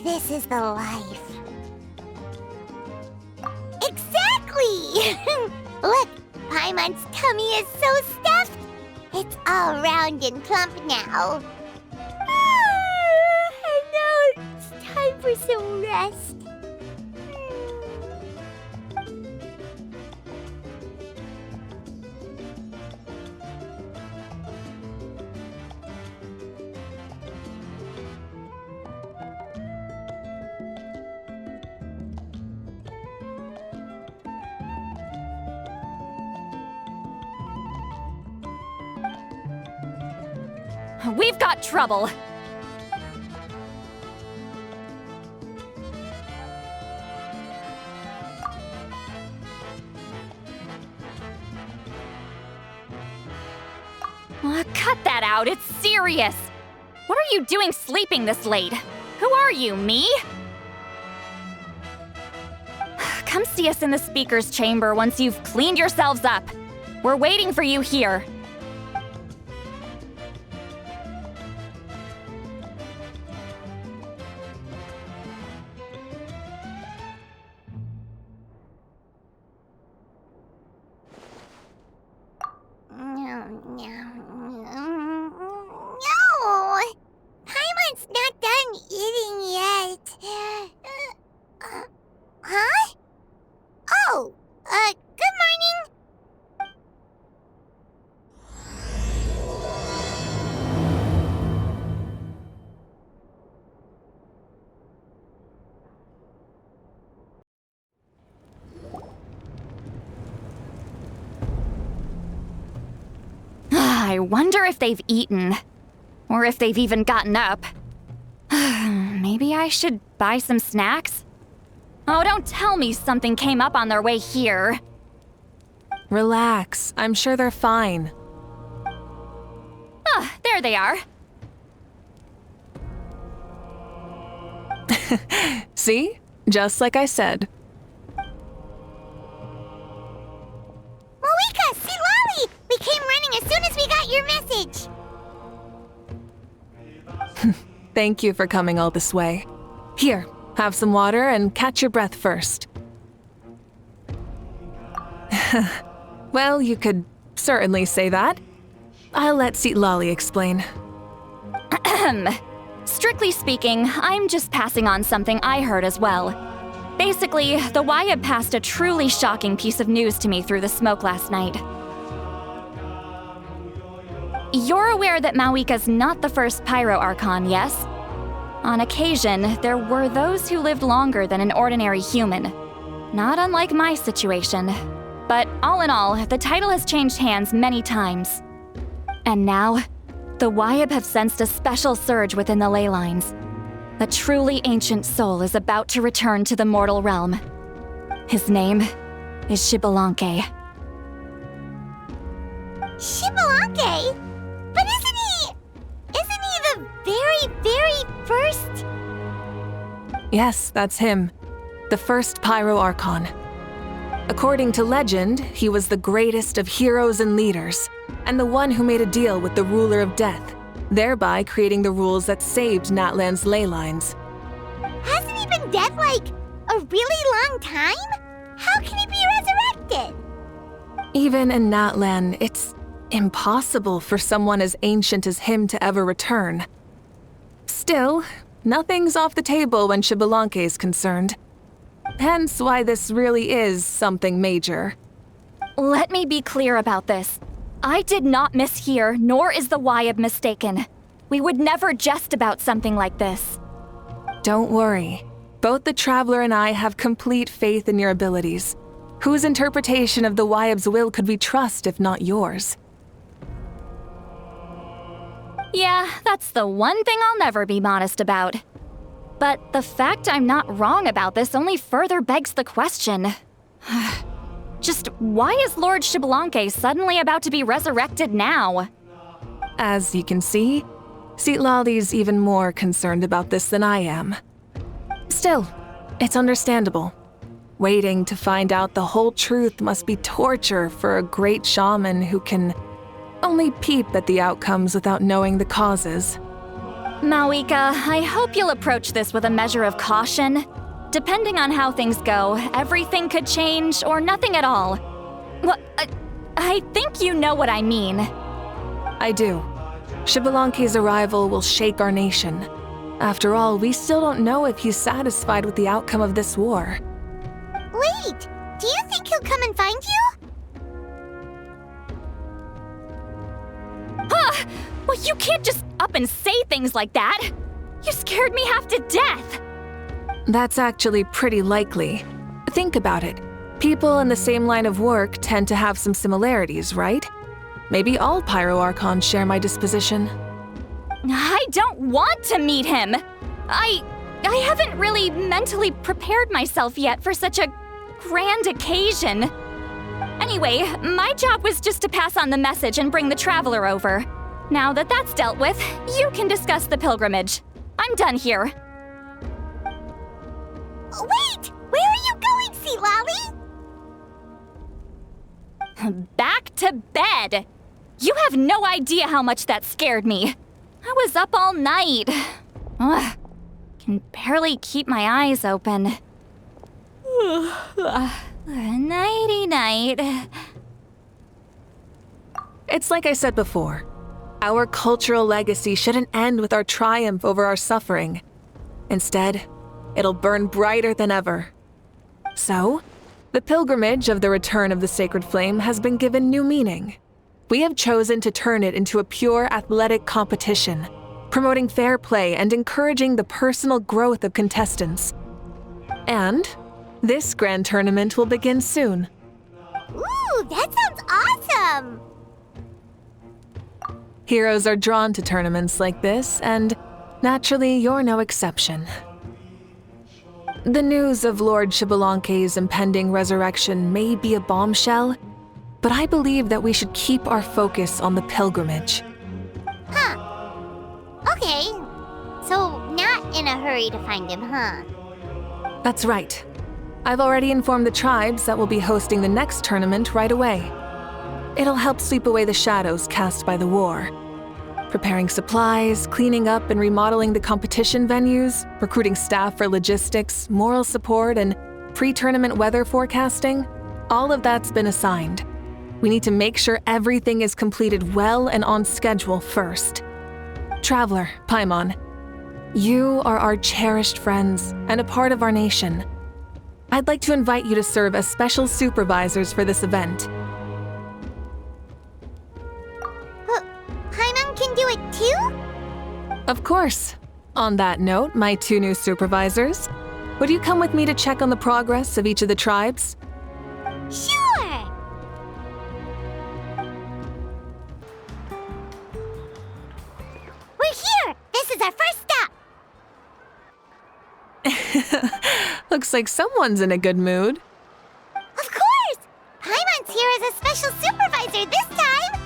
this is the life. Exactly! Look, Paimon's tummy is so stuffed. It's all round and plump now. And now it's time for some rest. We've got trouble. Cut that out, it's serious. What are you doing sleeping this late? Who are you, me? Come see us in the speaker's chamber once you've cleaned yourselves up. We're waiting for you here. No! Paimon's not done eating yet. Huh? Oh, good morning. I wonder if they've eaten. Or if they've even gotten up. Maybe I should buy some snacks? Oh, don't tell me something came up on their way here. Relax. I'm sure they're fine. Ah, there they are. See? Just like I said. Mawuika, see Lolly! We came running as soon as we got your message. Thank you for coming all this way. Here, have some water and catch your breath first. Well, you could certainly say that. I'll let Lolly explain. Strictly speaking, I'm just passing on something I heard as well. Basically, the Wyab passed a truly shocking piece of news to me through the smoke last night. You're aware that Mawuika's not the first Pyro Archon, yes? On occasion, there were those who lived longer than an ordinary human. Not unlike my situation. But all in all, the title has changed hands many times. And now, the Wyab have sensed a special surge within the ley lines. A truly ancient soul is about to return to the mortal realm. His name is Xbalanque. Xbalanque? But isn't he the very first? Yes, that's him. The first Pyro Archon. According to legend, he was the greatest of heroes and leaders, and the one who made a deal with the ruler of death, thereby creating the rules that saved Natlan's ley lines. Hasn't he been dead like a really long time? How can he be resurrected? Even in Natlan, it's impossible for someone as ancient as him to ever return. Still, nothing's off the table when Xbalanque is concerned. Hence why this really is something major. Let me be clear about this. I did not mishear, nor is the Wyab mistaken. We would never jest about something like this. Don't worry. Both the Traveler and I have complete faith in your abilities. Whose interpretation of the Wyab's will could we trust if not yours? Yeah, that's the one thing I'll never be modest about. But the fact I'm not wrong about this only further begs the question. Just why is Lord Xbalanque suddenly about to be resurrected now? As you can see, Lolly's even more concerned about this than I am. Still, it's understandable. Waiting to find out the whole truth must be torture for a great shaman who can only peep at the outcomes without knowing the causes. Mawuika, I hope you'll approach this with a measure of caution. Depending on how things go, everything could change or nothing at all. Well, I think you know what I mean. I do. Xbalanque's arrival will shake our nation. After all, we still don't know if he's satisfied with the outcome of this war. Wait, do you think he'll come and find you? Huh! Well, you can't just up and say things like that. You scared me half to death. That's actually pretty likely. Think about it. People in the same line of work tend to have some similarities, right? Maybe all Pyro Archons share my disposition. I don't want to meet him. I haven't really mentally prepared myself yet for such a grand occasion. Anyway, my job was just to pass on the message and bring the Traveler over. Now that that's dealt with, you can discuss the pilgrimage. I'm done here. Wait! Where are you going, Sea Lolly? Back to bed! You have no idea how much that scared me. I was up all night. Ugh, can barely keep my eyes open. Nighty-night. It's like I said before. Our cultural legacy shouldn't end with our triumph over our suffering. Instead, it'll burn brighter than ever. So, the pilgrimage of the return of the sacred flame has been given new meaning. We have chosen to turn it into a pure athletic competition, promoting fair play and encouraging the personal growth of contestants. And this grand tournament will begin soon. Ooh, that sounds awesome! Heroes are drawn to tournaments like this, and naturally, you're no exception. The news of Lord Xbalanque's impending resurrection may be a bombshell, but I believe that we should keep our focus on the pilgrimage. Huh. Okay. So, not in a hurry to find him, huh? That's right. I've already informed the tribes that we'll be hosting the next tournament right away. It'll help sweep away the shadows cast by the war. Preparing supplies, cleaning up and remodeling the competition venues, recruiting staff for logistics, moral support, and pre-tournament weather forecasting, all of that's been assigned. We need to make sure everything is completed well and on schedule first. Traveler, Paimon, you are our cherished friends and a part of our nation. I'd like to invite you to serve as special supervisors for this event. Paimon can do it too? Of course. On that note, my two new supervisors, would you come with me to check on the progress of each of the tribes? Sure! We're here! This is our first stop! Looks like someone's in a good mood. Of course! Paimon's here as a special supervisor this time!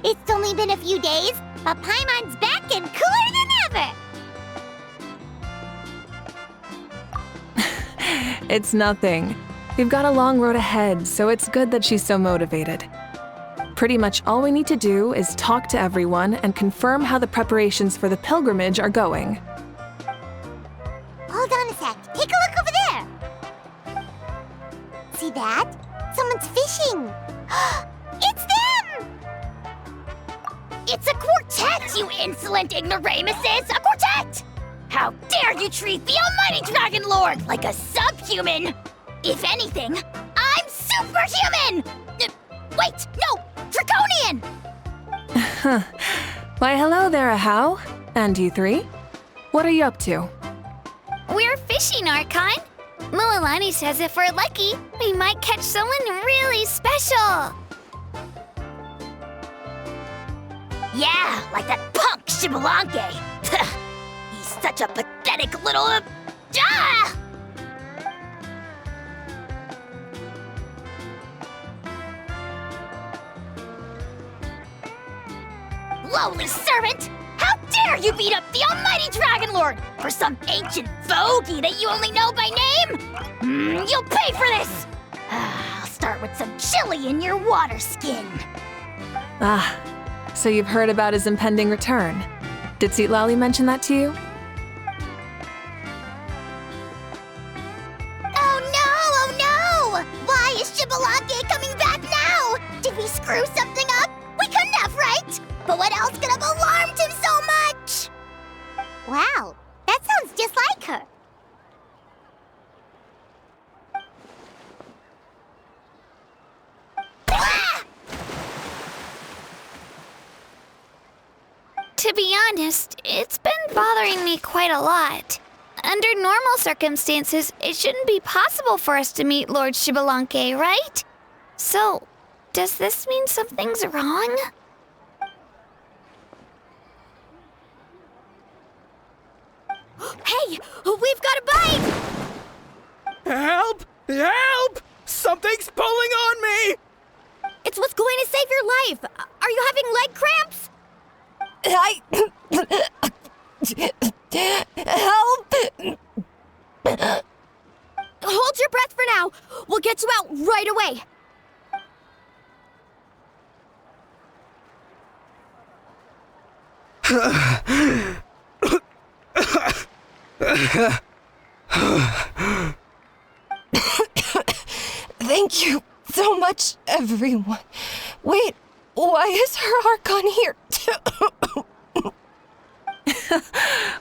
It's only been a few days, but Paimon's back and cooler than ever! It's nothing. We've got a long road ahead, so it's good that she's so motivated. Pretty much all we need to do is talk to everyone and confirm how the preparations for the pilgrimage are going. Hold on a sec. Take a look over there! See that? Someone's fishing! It's them! It's a quartet, you insolent ignoramuses! A quartet! How dare you treat the almighty Dragon Lord like a subhuman! If anything, I'm superhuman! Wait, no! Draconian! Why, hello there, Ahau. And you three? What are you up to? We're fishing, Archon. Mualani says if we're lucky, we might catch someone really special. Yeah, like that punk Xbalanque. He's such a pathetic little... Lowly servant! How dare you beat up the almighty Dragon Lord for some ancient bogey that you only know by name? You'll pay for this! I'll start with some chili in your water skin. Ah, so you've heard about his impending return. Did Seatlally mention that to you? Oh no! Why is Shibalake coming back now? Did we screw something up? We couldn't have, right? But what else could have alarmed him so much? Wow, that sounds just like her. To be honest, it's been bothering me quite a lot. Under normal circumstances, it shouldn't be possible for us to meet Lord Shibalanke, right? So, does this mean something's wrong? Hey, we've got a bite! Help! Help! Something's pulling on me! It's what's going to save your life. Are you having leg cramps? Help! Hold your breath for now. We'll get you out right away. Thank you so much, everyone. Wait, why is her Archon here too?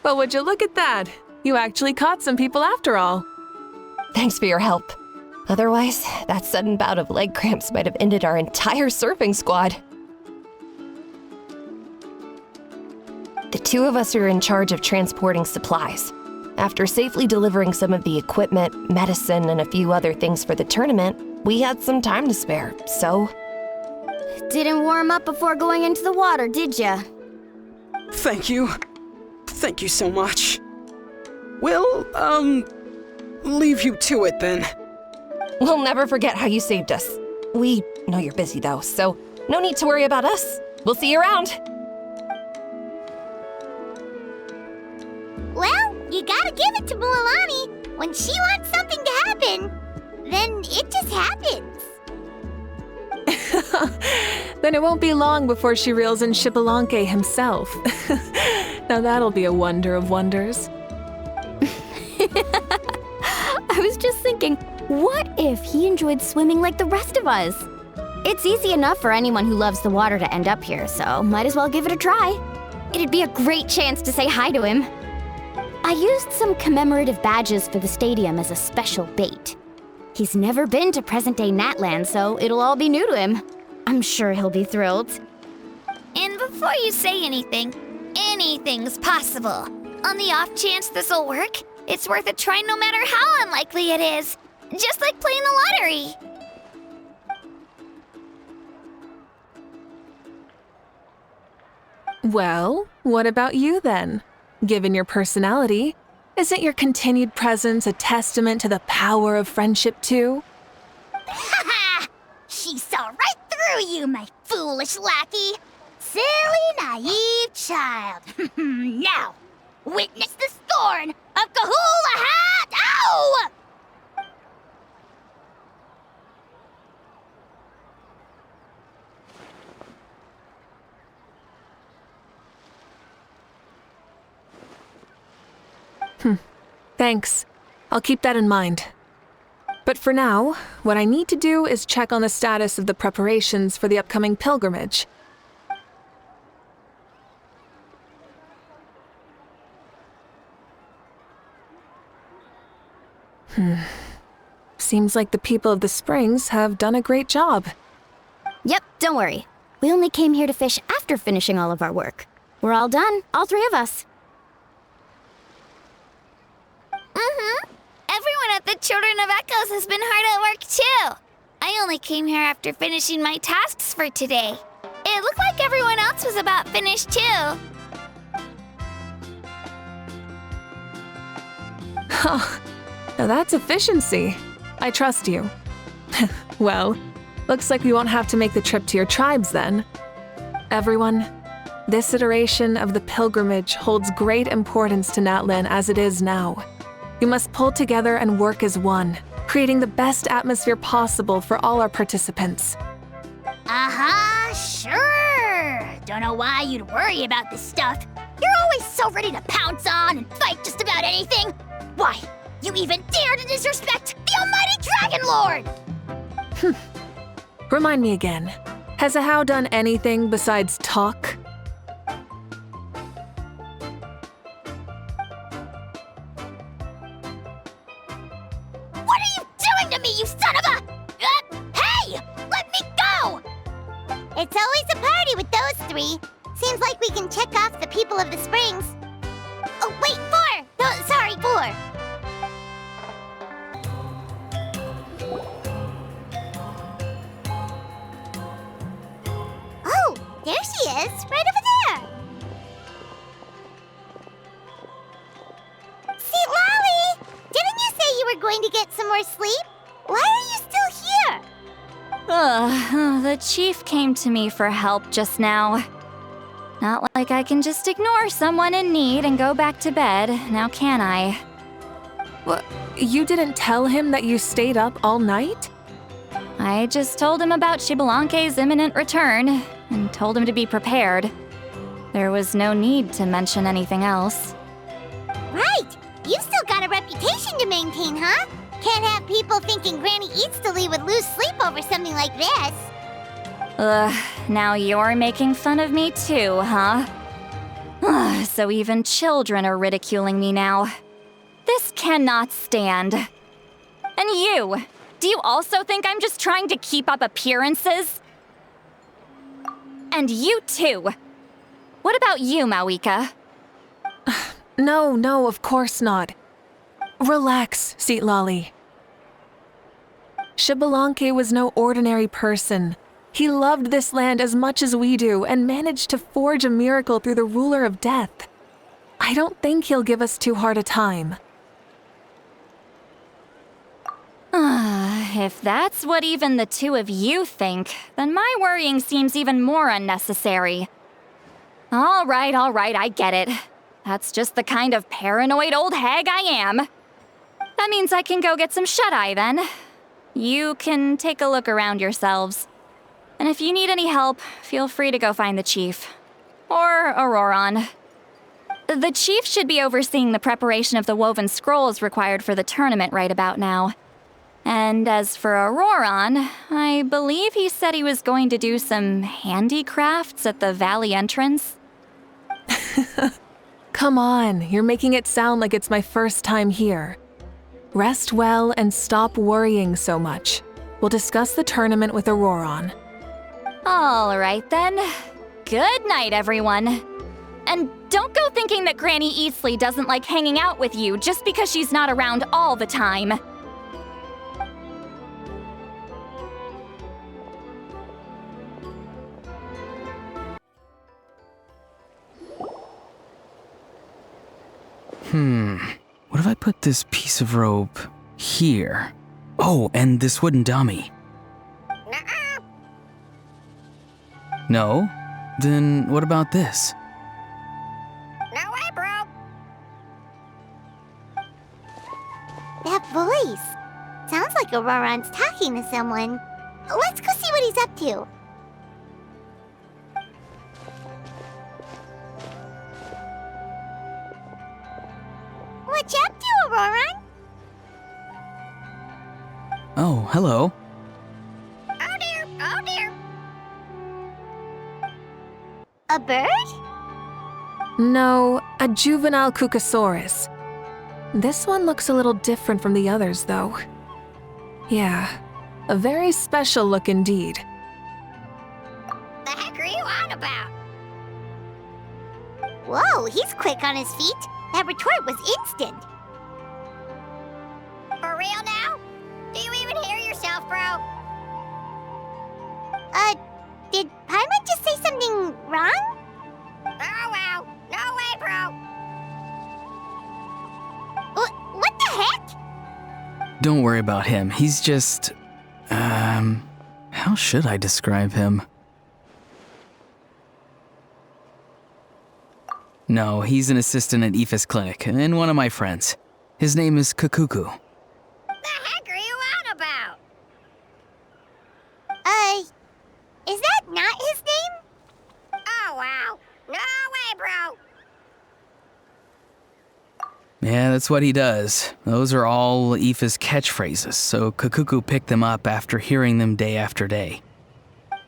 Well, would you look at that? You actually caught some people after all. Thanks for your help. Otherwise, that sudden bout of leg cramps might have ended our entire surfing squad. The two of us are in charge of transporting supplies. After safely delivering some of the equipment, medicine, and a few other things for the tournament, we had some time to spare, so... Didn't warm up before going into the water, did ya? Thank you. Thank you so much. We'll, leave you to it then. We'll never forget how you saved us. We know you're busy though, so no need to worry about us. We'll see you around. Well, you gotta give it to Mualani. When she wants something to happen, then it just happens. Then it won't be long before she reels in Shibalanke himself. Now that'll be a wonder of wonders. I was just thinking, what if he enjoyed swimming like the rest of us? It's easy enough for anyone who loves the water to end up here, so might as well give it a try. It'd be a great chance to say hi to him. I used some commemorative badges for the stadium as a special bait. He's never been to present-day Natland, so it'll all be new to him. I'm sure he'll be thrilled. And before you say anything, anything's possible. On the off chance this'll work, it's worth a try no matter how unlikely it is. Just like playing the lottery. Well, what about you then? Given your personality, isn't your continued presence a testament to the power of friendship too? Ha ha! She saw right through you, my foolish lackey. Silly, naive child. Now, witness the scorn of Kahula Hat! Ow! Thanks. I'll keep that in mind. But for now, what I need to do is check on the status of the preparations for the upcoming pilgrimage. Seems like the people of the Springs have done a great job. Yep, don't worry. We only came here to fish after finishing all of our work. We're all done, all three of us. Everyone at the Children of Echoes has been hard at work too. I only came here after finishing my tasks for today. It looked like everyone else was about finished too. Now that's efficiency. I trust you. Well, looks like we won't have to make the trip to your tribes then. Everyone, this iteration of the pilgrimage holds great importance to Natlan as it is now. We must pull together and work as one, creating the best atmosphere possible for all our participants. Sure. Don't know why you'd worry about this stuff. You're always so ready to pounce on and fight just about anything. Why, you even dare to disrespect the almighty Dragon Lord! Remind me again. Has Ahau done anything besides talk? What are you doing to me, you son of a... hey! Let me go! It's always a party with those three. Seems like we can check off the people of the springs. Oh, wait, 4! Oh, sorry, 4. Oh, there she is, right over there. See, Lolly, didn't you say you were going to get some more sleep? Why are you still here? The chief came to me for help just now. Not like I can just ignore someone in need and go back to bed, now can I? What? You didn't tell him that you stayed up all night? I just told him about Xbalanque's imminent return, and told him to be prepared. There was no need to mention anything else. Right! You've still got a reputation to maintain, huh? Can't have people thinking Granny Eatsley would lose sleep over something like this. Now you're making fun of me too, huh? So even children are ridiculing me now. This cannot stand. And you! Do you also think I'm just trying to keep up appearances? And you too! What about you, Mawuika? No, of course not. Relax, Seatlolly. Xbalanque was no ordinary person. He loved this land as much as we do and managed to forge a miracle through the ruler of death. I don't think he'll give us too hard a time. If that's what even the two of you think, then my worrying seems even more unnecessary. All right, I get it. That's just the kind of paranoid old hag I am. That means I can go get some shut-eye then. You can take a look around yourselves. And if you need any help, feel free to go find the chief. Or Auroron. The chief should be overseeing the preparation of the woven scrolls required for the tournament right about now. And as for Auroron, I believe he said he was going to do some handicrafts at the valley entrance. Come on, you're making it sound like it's my first time here. Rest well and stop worrying so much. We'll discuss the tournament with Auroron. All right then. Good night, everyone. And don't go thinking that Granny Eatsley doesn't like hanging out with you just because she's not around all the time. What if I put this piece of rope here? Oh, and this wooden dummy. No? Then what about this? No way, bro. That voice. Sounds like Auroron's talking to someone. Let's go see what he's up to. What you up to, Auroron? Oh, hello. Oh dear, oh dear. A bird? No, a juvenile Cucasaurus. This one looks a little different from the others, though. Yeah, a very special look indeed. The heck are you on about? Whoa, he's quick on his feet. That retort was instant. For real now? Do you even hear yourself, bro? Did Paimon just say something wrong? Oh, wow. No way, bro. What the heck? Don't worry about him. He's just... how should I describe him? No, he's an assistant at Aoife's clinic, and one of my friends. His name is Kakuku. The heck are you on about? Is that not his name? Oh, wow. No way, bro. that's what he does. Those are all Aoife's catchphrases, so Kakuku picked them up after hearing them day after day.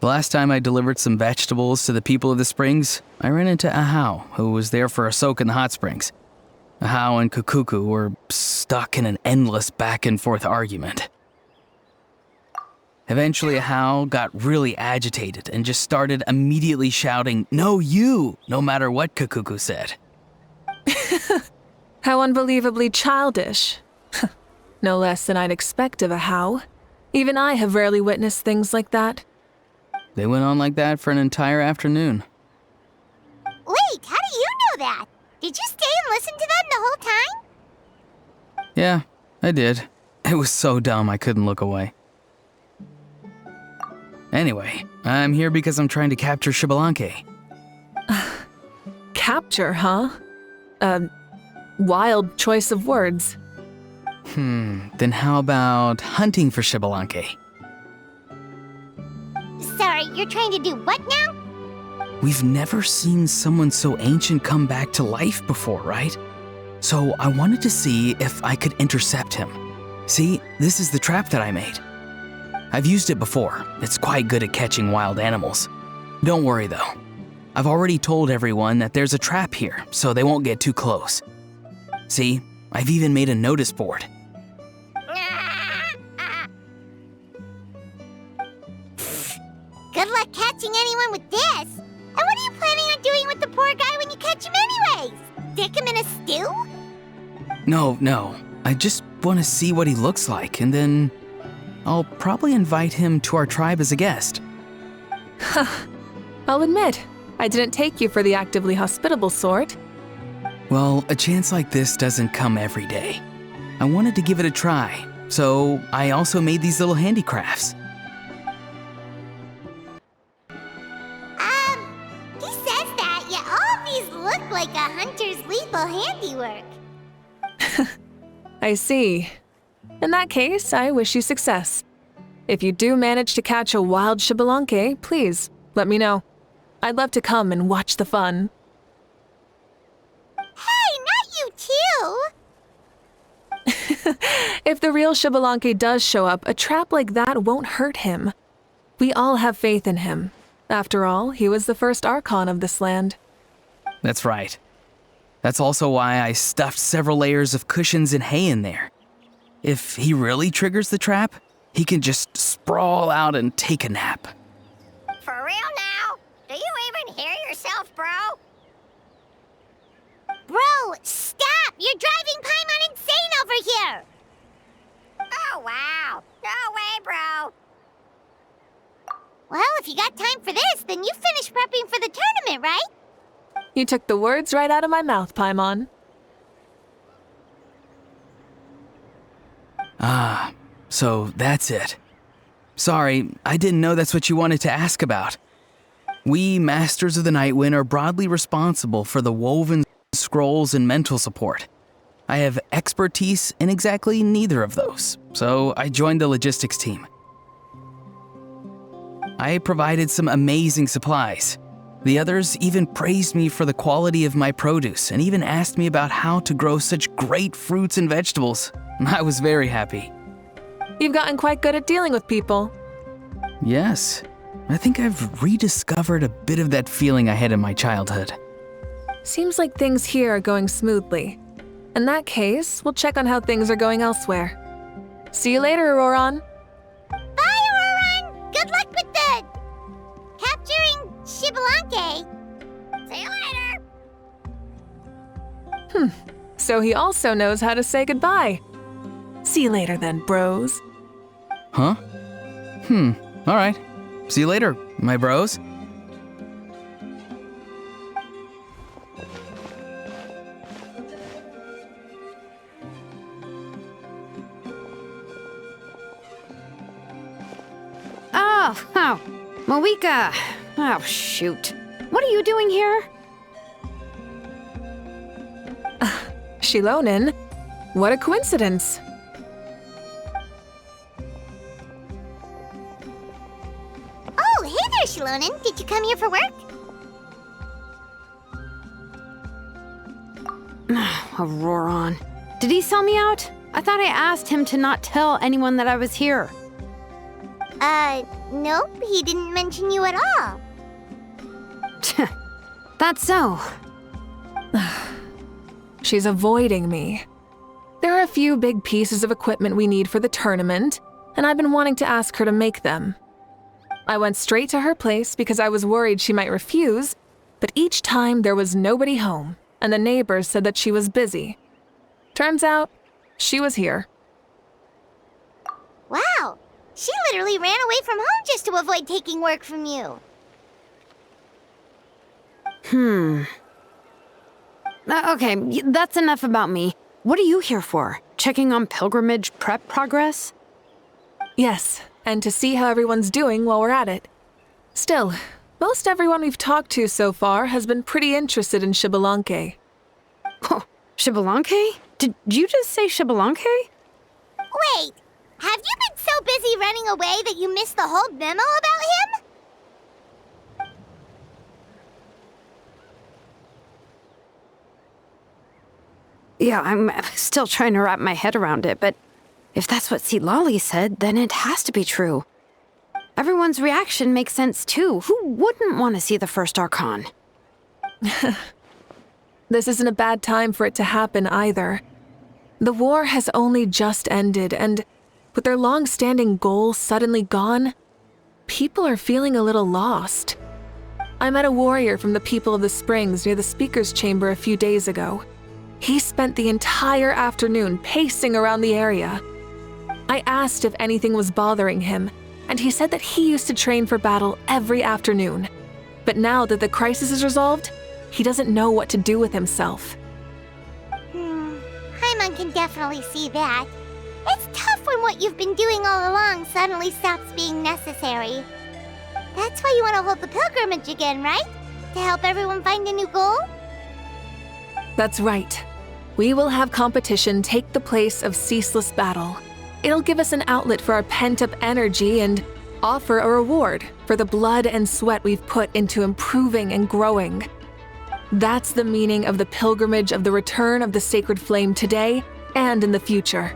The last time I delivered some vegetables to the people of the springs, I ran into Ahau, who was there for a soak in the hot springs. Ahau and Kakuku were stuck in an endless back-and-forth argument. Eventually, Ahau got really agitated and just started immediately shouting, "No, you!" no matter what Kakuku said. How unbelievably childish. No less than I'd expect of Ahau. Even I have rarely witnessed things like that. They went on like that for an entire afternoon. Wait, how do you know that? Did you stay and listen to them the whole time? Yeah, I did. It was so dumb I couldn't look away. Anyway, I'm here because I'm trying to capture Xbalanque. Capture, huh? Wild choice of words. Then how about hunting for Xbalanque? Sorry, you're trying to do what now? We've never seen someone so ancient come back to life before, right? So I wanted to see if I could intercept him. See, this is the trap that I made. I've used it before. It's quite good at catching wild animals. Don't worry though. I've already told everyone that there's a trap here, so they won't get too close. See, I've even made a notice board. Good luck catching anyone with this. And what are you planning on doing with the poor guy when you catch him anyways? Stick him in a stew? No. I just want to see what he looks like, and then I'll probably invite him to our tribe as a guest. I'll admit, I didn't take you for the actively hospitable sort. Well, a chance like this doesn't come every day. I wanted to give it a try, so I also made these little handicrafts. He says that, yet all of these look like a hunter's lethal handiwork. I see. In that case, I wish you success. If you do manage to catch a wild Xbalanque, please, let me know. I'd love to come and watch the fun. Hey, not you too! If the real Xbalanque does show up, a trap like that won't hurt him. We all have faith in him. After all, he was the first Archon of this land. That's right. That's also why I stuffed several layers of cushions and hay in there. If he really triggers the trap, he can just sprawl out and take a nap. For real now? Do you even hear yourself, bro? Bro, stop! You're driving Paimon insane over here! Oh, wow. No way, bro. Well, if you got time for this, then you finished prepping for the tournament, right? You took the words right out of my mouth, Paimon. Ah, so that's it. Sorry, I didn't know that's what you wanted to ask about. We, Masters of the Nightwind, are broadly responsible for the woven scrolls and mental support. I have expertise in exactly neither of those, so I joined the logistics team. I provided some amazing supplies. The others even praised me for the quality of my produce and even asked me about how to grow such great fruits and vegetables. I was very happy. You've gotten quite good at dealing with people. Yes, I think I've rediscovered a bit of that feeling I had in my childhood. Seems like things here are going smoothly. In that case, we'll check on how things are going elsewhere. See you later, Auroron. Bye, Auroron! Good luck with the... capturing Xbalanque. See you later. So he also knows how to say goodbye. See you later then, bros. Huh? All right. See you later, my bros. Oh, Mawuika. Oh, shoot. What are you doing here? Xilonen? What a coincidence. Oh, hey there, Xilonen. Did you come here for work? Auroron. Did he sell me out? I thought I asked him to not tell anyone that I was here. Nope, he didn't mention you at all. That's so. She's avoiding me. There are a few big pieces of equipment we need for the tournament, and I've been wanting to ask her to make them. I went straight to her place because I was worried she might refuse, but each time there was nobody home, and the neighbors said that she was busy. Turns out, she was here. Wow, she literally ran away from home just to avoid taking work from you. Okay, that's enough about me. What are you here for? Checking on pilgrimage prep progress? Yes, and to see how everyone's doing while we're at it. Still, most everyone we've talked to so far has been pretty interested in Xbalanque. Oh, Xbalanque? Did you just say Xbalanque? Wait, have you been so busy running away that you missed the whole memo about him? Yeah, I'm still trying to wrap my head around it, but if that's what Lolly said, then it has to be true. Everyone's reaction makes sense too. Who wouldn't want to see the first Archon? This isn't a bad time for it to happen either. The war has only just ended, and with their long-standing goals suddenly gone, people are feeling a little lost. I met a warrior from the People of the Springs near the Speaker's Chamber a few days ago. He spent the entire afternoon pacing around the area. I asked if anything was bothering him, and he said that he used to train for battle every afternoon. But now that the crisis is resolved, he doesn't know what to do with himself. Paimon can definitely see that. It's tough when what you've been doing all along suddenly stops being necessary. That's why you want to hold the pilgrimage again, right? To help everyone find a new goal? That's right. We will have competition take the place of ceaseless battle. It'll give us an outlet for our pent-up energy and offer a reward for the blood and sweat we've put into improving and growing. That's the meaning of the pilgrimage of the return of the sacred flame today and in the future.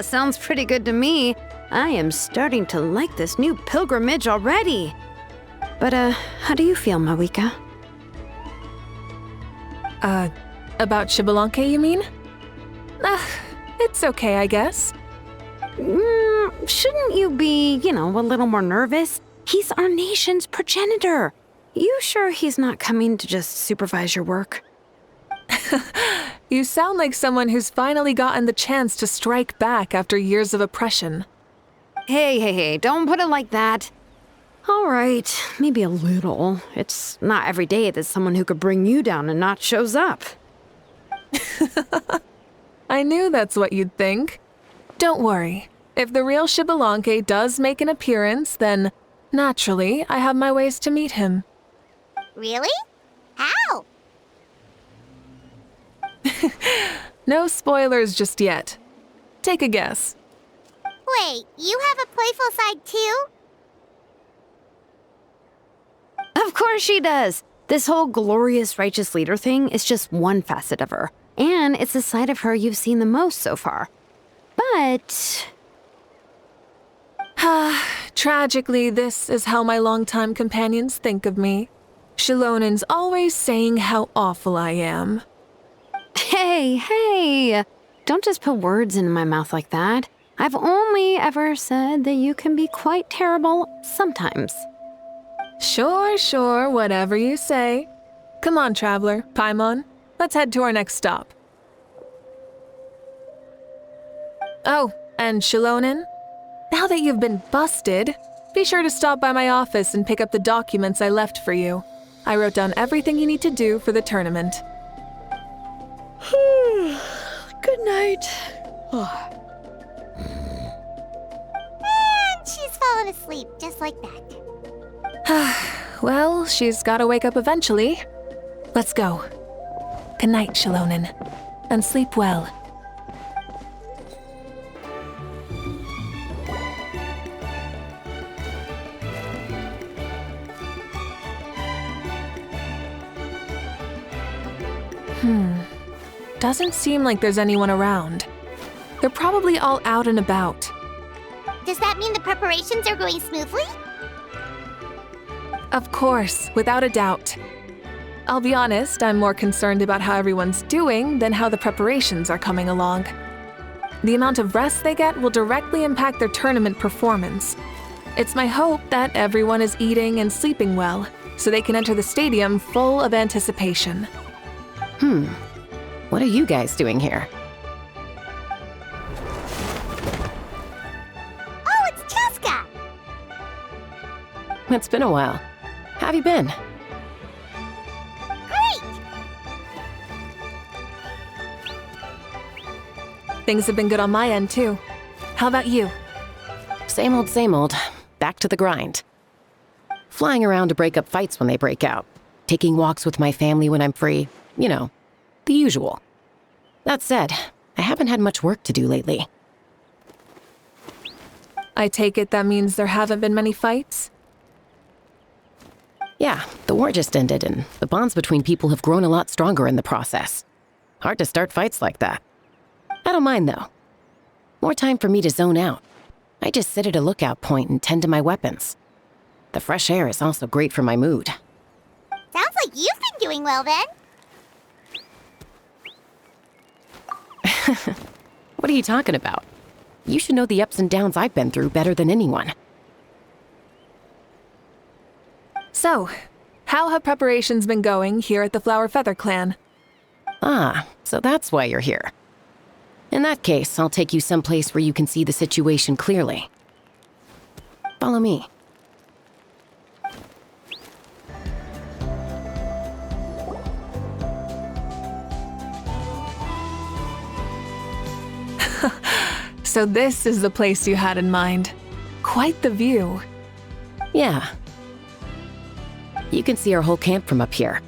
Sounds pretty good to me. I am starting to like this new pilgrimage already. But, how do you feel, Mawuika? About Xbalanque, you mean? It's okay, I guess. Shouldn't you be, a little more nervous? He's our nation's progenitor. You sure he's not coming to just supervise your work? You sound like someone who's finally gotten the chance to strike back after years of oppression. Hey, don't put it like that. All right, maybe a little. It's not every day that someone who could bring you down a notch shows up. I knew that's what you'd think. Don't worry. If the real Xbalanque does make an appearance, then naturally I have my ways to meet him. Really? How? No spoilers just yet. Take a guess. Wait, you have a playful side too? Of course she does. This whole glorious righteous leader thing is just one facet of her. And it's the side of her you've seen the most so far. But... Tragically, this is how my longtime companions think of me. Shilonin's always saying how awful I am. Hey! Don't just put words into my mouth like that. I've only ever said that you can be quite terrible sometimes. Sure, whatever you say. Come on, Traveler, Paimon. Let's head to our next stop. Oh, and Shilonin, now that you've been busted, be sure to stop by my office and pick up the documents I left for you. I wrote down everything you need to do for the tournament. Good night. And she's fallen asleep just like that. Well, she's gotta wake up eventually. Let's go. Good night, Shilonin, and sleep well. doesn't seem like there's anyone around. They're probably all out and about. Does that mean the preparations are going smoothly? Of course, without a doubt. I'll be honest, I'm more concerned about how everyone's doing than how the preparations are coming along. The amount of rest they get will directly impact their tournament performance. It's my hope that everyone is eating and sleeping well, so they can enter the stadium full of anticipation. What are you guys doing here? Oh, it's Cheska! It's been a while. How have you been? Great! Things have been good on my end, too. How about you? Same old, same old. Back to the grind. Flying around to break up fights when they break out. Taking walks with my family when I'm free. You know, the usual. That said, I haven't had much work to do lately. I take it that means there haven't been many fights? Yeah, the war just ended, and the bonds between people have grown a lot stronger in the process. Hard to start fights like that. I don't mind, though. More time for me to zone out. I just sit at a lookout point and tend to my weapons. The fresh air is also great for my mood. Sounds like you've been doing well then. What are you talking about? You should know the ups and downs I've been through better than anyone. So, how have preparations been going here at the Flower Feather Clan? Ah, so that's why you're here. In that case, I'll take you someplace where you can see the situation clearly. Follow me. So this is the place you had in mind. Quite the view. Yeah. You can see our whole camp from up here.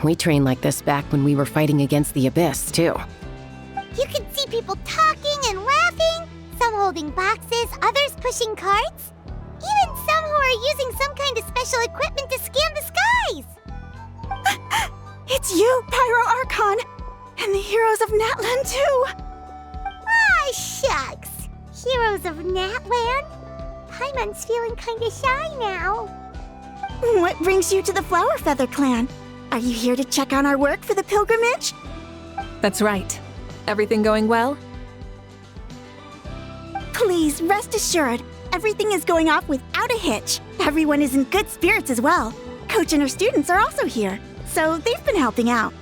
We trained like this back when we were fighting against the Abyss, too. You can see people talking and laughing, some holding boxes, others pushing carts. Even some who are using some kind of special equipment to scan the skies. It's you, Pyro Archon! And the heroes of Natlan, too! Ah, shucks. Heroes of Natland? Paimon's feeling kinda shy now. What brings you to the Flower Feather Clan? Are you here to check on our work for the pilgrimage? That's right. Everything going well? Please, rest assured, everything is going off without a hitch. Everyone is in good spirits as well. Coach and her students are also here, so they've been helping out.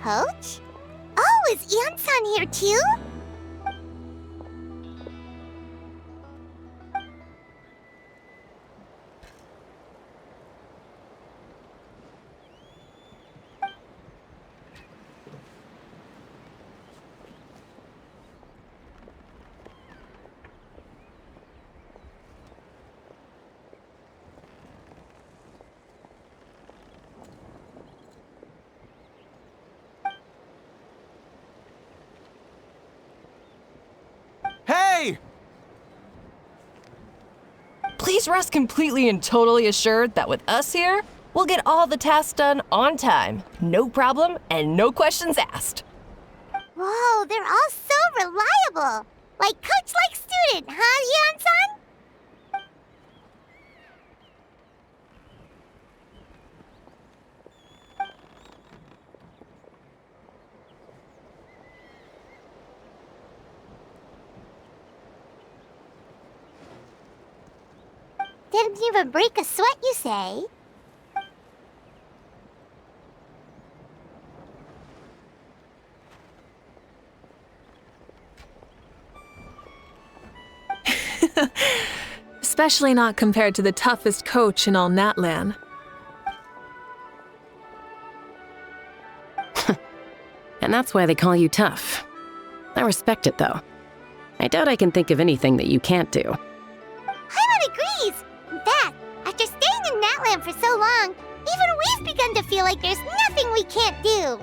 Coach? Oh, is Ian-san here too? Hey! Please rest completely and totally assured that with us here, we'll get all the tasks done on time. No problem and no questions asked. Whoa, they're all so reliable. Like coach like student, huh, Ian-san? Didn't even break a sweat, you say? Especially not compared to the toughest coach in all Natlan. And that's why they call you tough. I respect it, though. I doubt I can think of anything that you can't do. Paimon agrees! In fact, after staying in Natlan for so long, even we've begun to feel like there's nothing we can't do.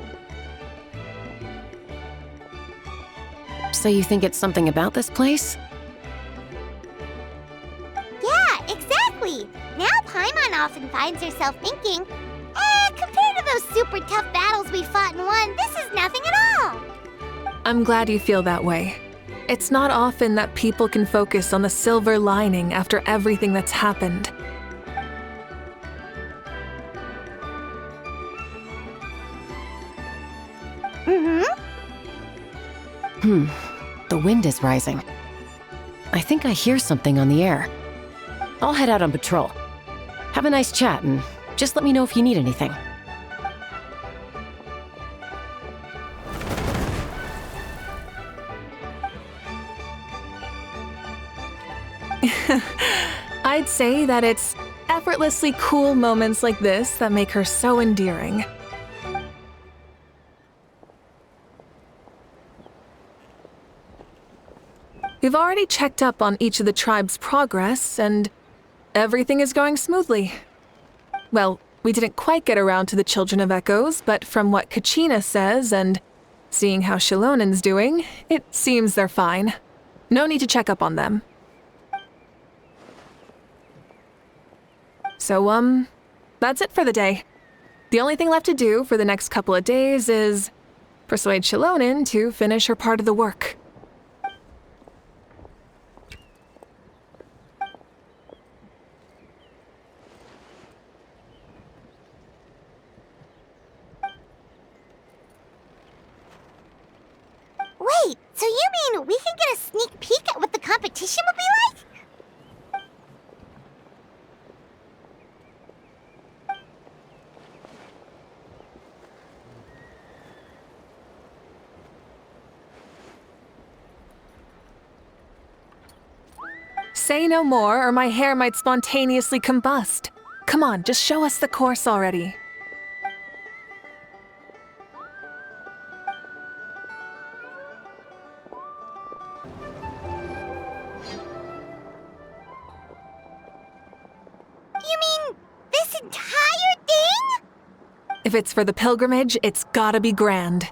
So you think it's something about this place? Yeah, exactly! Now Paimon often finds herself thinking, compared Compared to those super tough battles we fought and won, this is nothing at all. I'm glad you feel that way. It's not often that people can focus on the silver lining after everything that's happened. The wind is rising. I think I hear something on the air. I'll head out on patrol. Have a nice chat and just let me know if you need anything. I'd say that it's effortlessly cool moments like this that make her so endearing. We've already checked up on each of the tribe's progress, and everything is going smoothly. Well, we didn't quite get around to the Children of Echoes, but from what Kachina says and seeing how Shilonen's doing, it seems they're fine. No need to check up on them. So, that's it for the day. The only thing left to do for the next couple of days is persuade Shilonen to finish her part of the work. Wait, so you mean we can get a sneak peek at what the competition will be like? Say no more, or my hair might spontaneously combust. Come on, just show us the course already. You mean this entire thing? If it's for the pilgrimage, it's gotta be grand.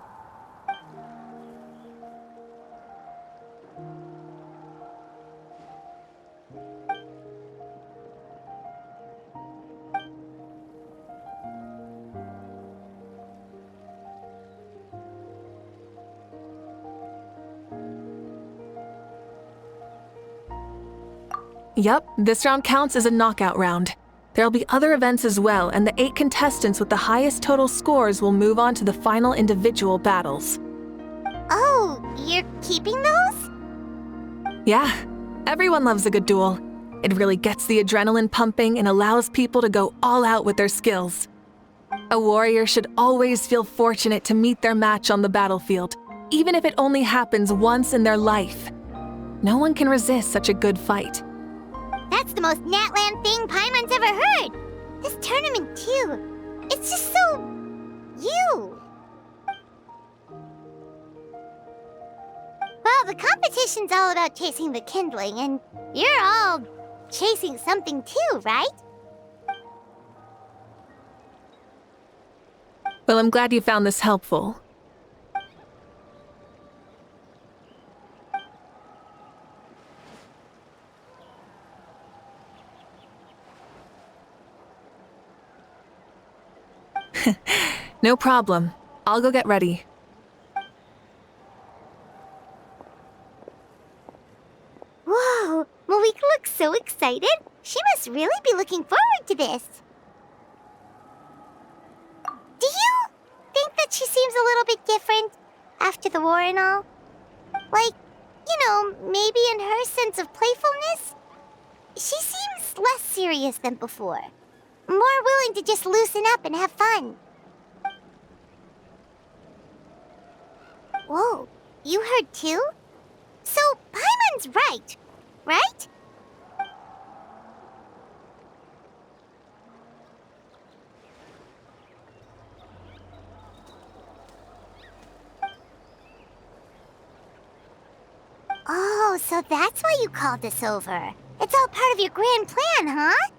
Yup, this round counts as a knockout round. There'll be other events as well, and the 8 contestants with the highest total scores will move on to the final individual battles. Oh, you're keeping those? Yeah, everyone loves a good duel. It really gets the adrenaline pumping and allows people to go all out with their skills. A warrior should always feel fortunate to meet their match on the battlefield, even if it only happens once in their life. No one can resist such a good fight. That's the most Natland thing Paimon's ever heard. This tournament, too. It's just so... you. Well, the competition's all about chasing the kindling, and you're all chasing something too, right? Well, I'm glad you found this helpful. No problem. I'll go get ready. Whoa, Mawuika looks so excited. She must really be looking forward to this. Do you think that she seems a little bit different after the war and all? Like, you know, maybe in her sense of playfulness? She seems less serious than before. More willing to just loosen up and have fun. Whoa, you heard too? So, Paimon's right, right? Oh, so that's why you called us over. It's all part of your grand plan, huh?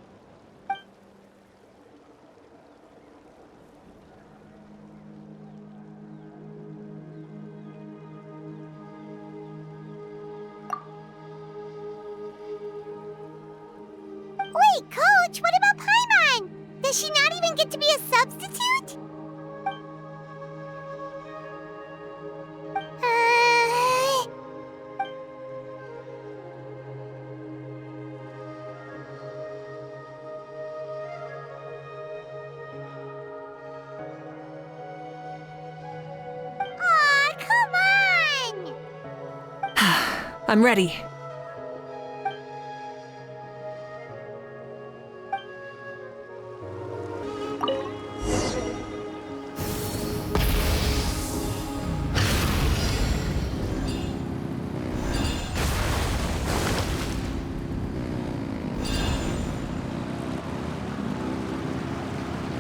Wait, Coach, what about Paimon? Does she not even get to be a substitute? I'm ready.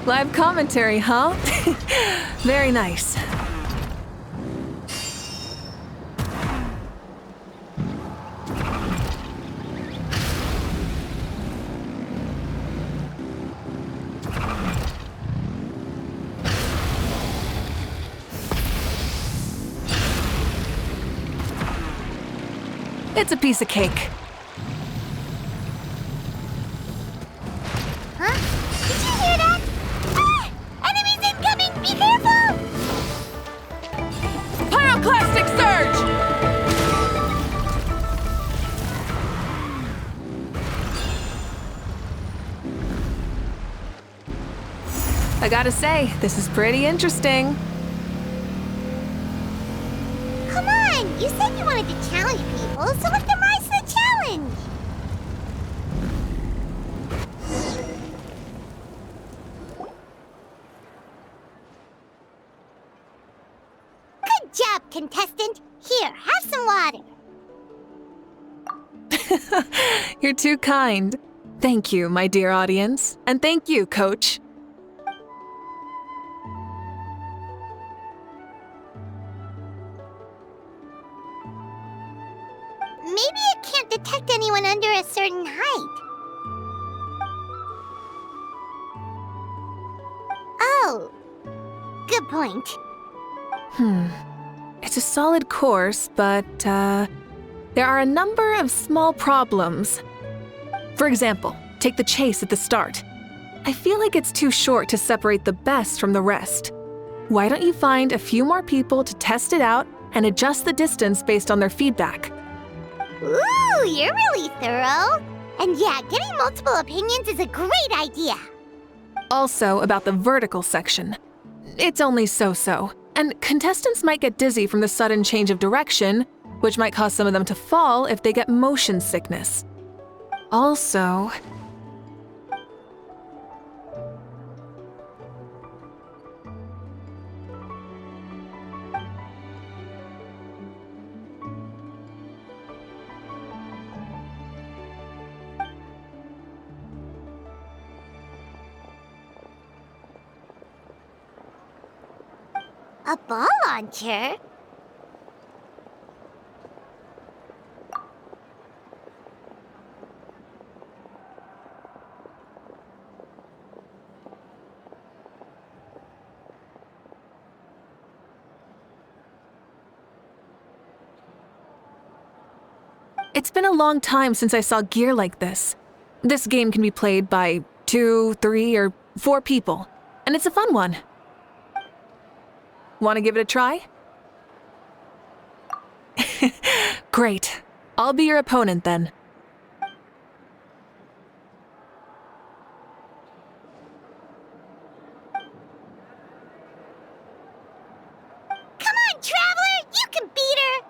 Live commentary, huh? Very nice. It's a piece of cake. Huh? Did you hear that? Ah! Enemies incoming! Be careful! Pyroclastic surge! I gotta say, this is pretty interesting. Come on! You said you wanted to challenge people, so let them rise to the challenge! Good job, contestant! Here, have some water! You're too kind. Thank you, my dear audience. And thank you, Coach. Maybe it can't detect anyone under a certain height. Oh, good point. It's a solid course, but, there are a number of small problems. For example, take the chase at the start. I feel like it's too short to separate the best from the rest. Why don't you find a few more people to test it out and adjust the distance based on their feedback? Ooh, you're really thorough. And yeah, getting multiple opinions is a great idea. Also, about the vertical section. It's only so-so, and contestants might get dizzy from the sudden change of direction, which might cause some of them to fall if they get motion sickness. Also, a ball launcher? it's been a long time since I saw gear like this. This game can be played by 2, 3, or 4 people, and it's a fun one. Want to give it a try? Great. I'll be your opponent then. Come on, Traveler! You can beat her!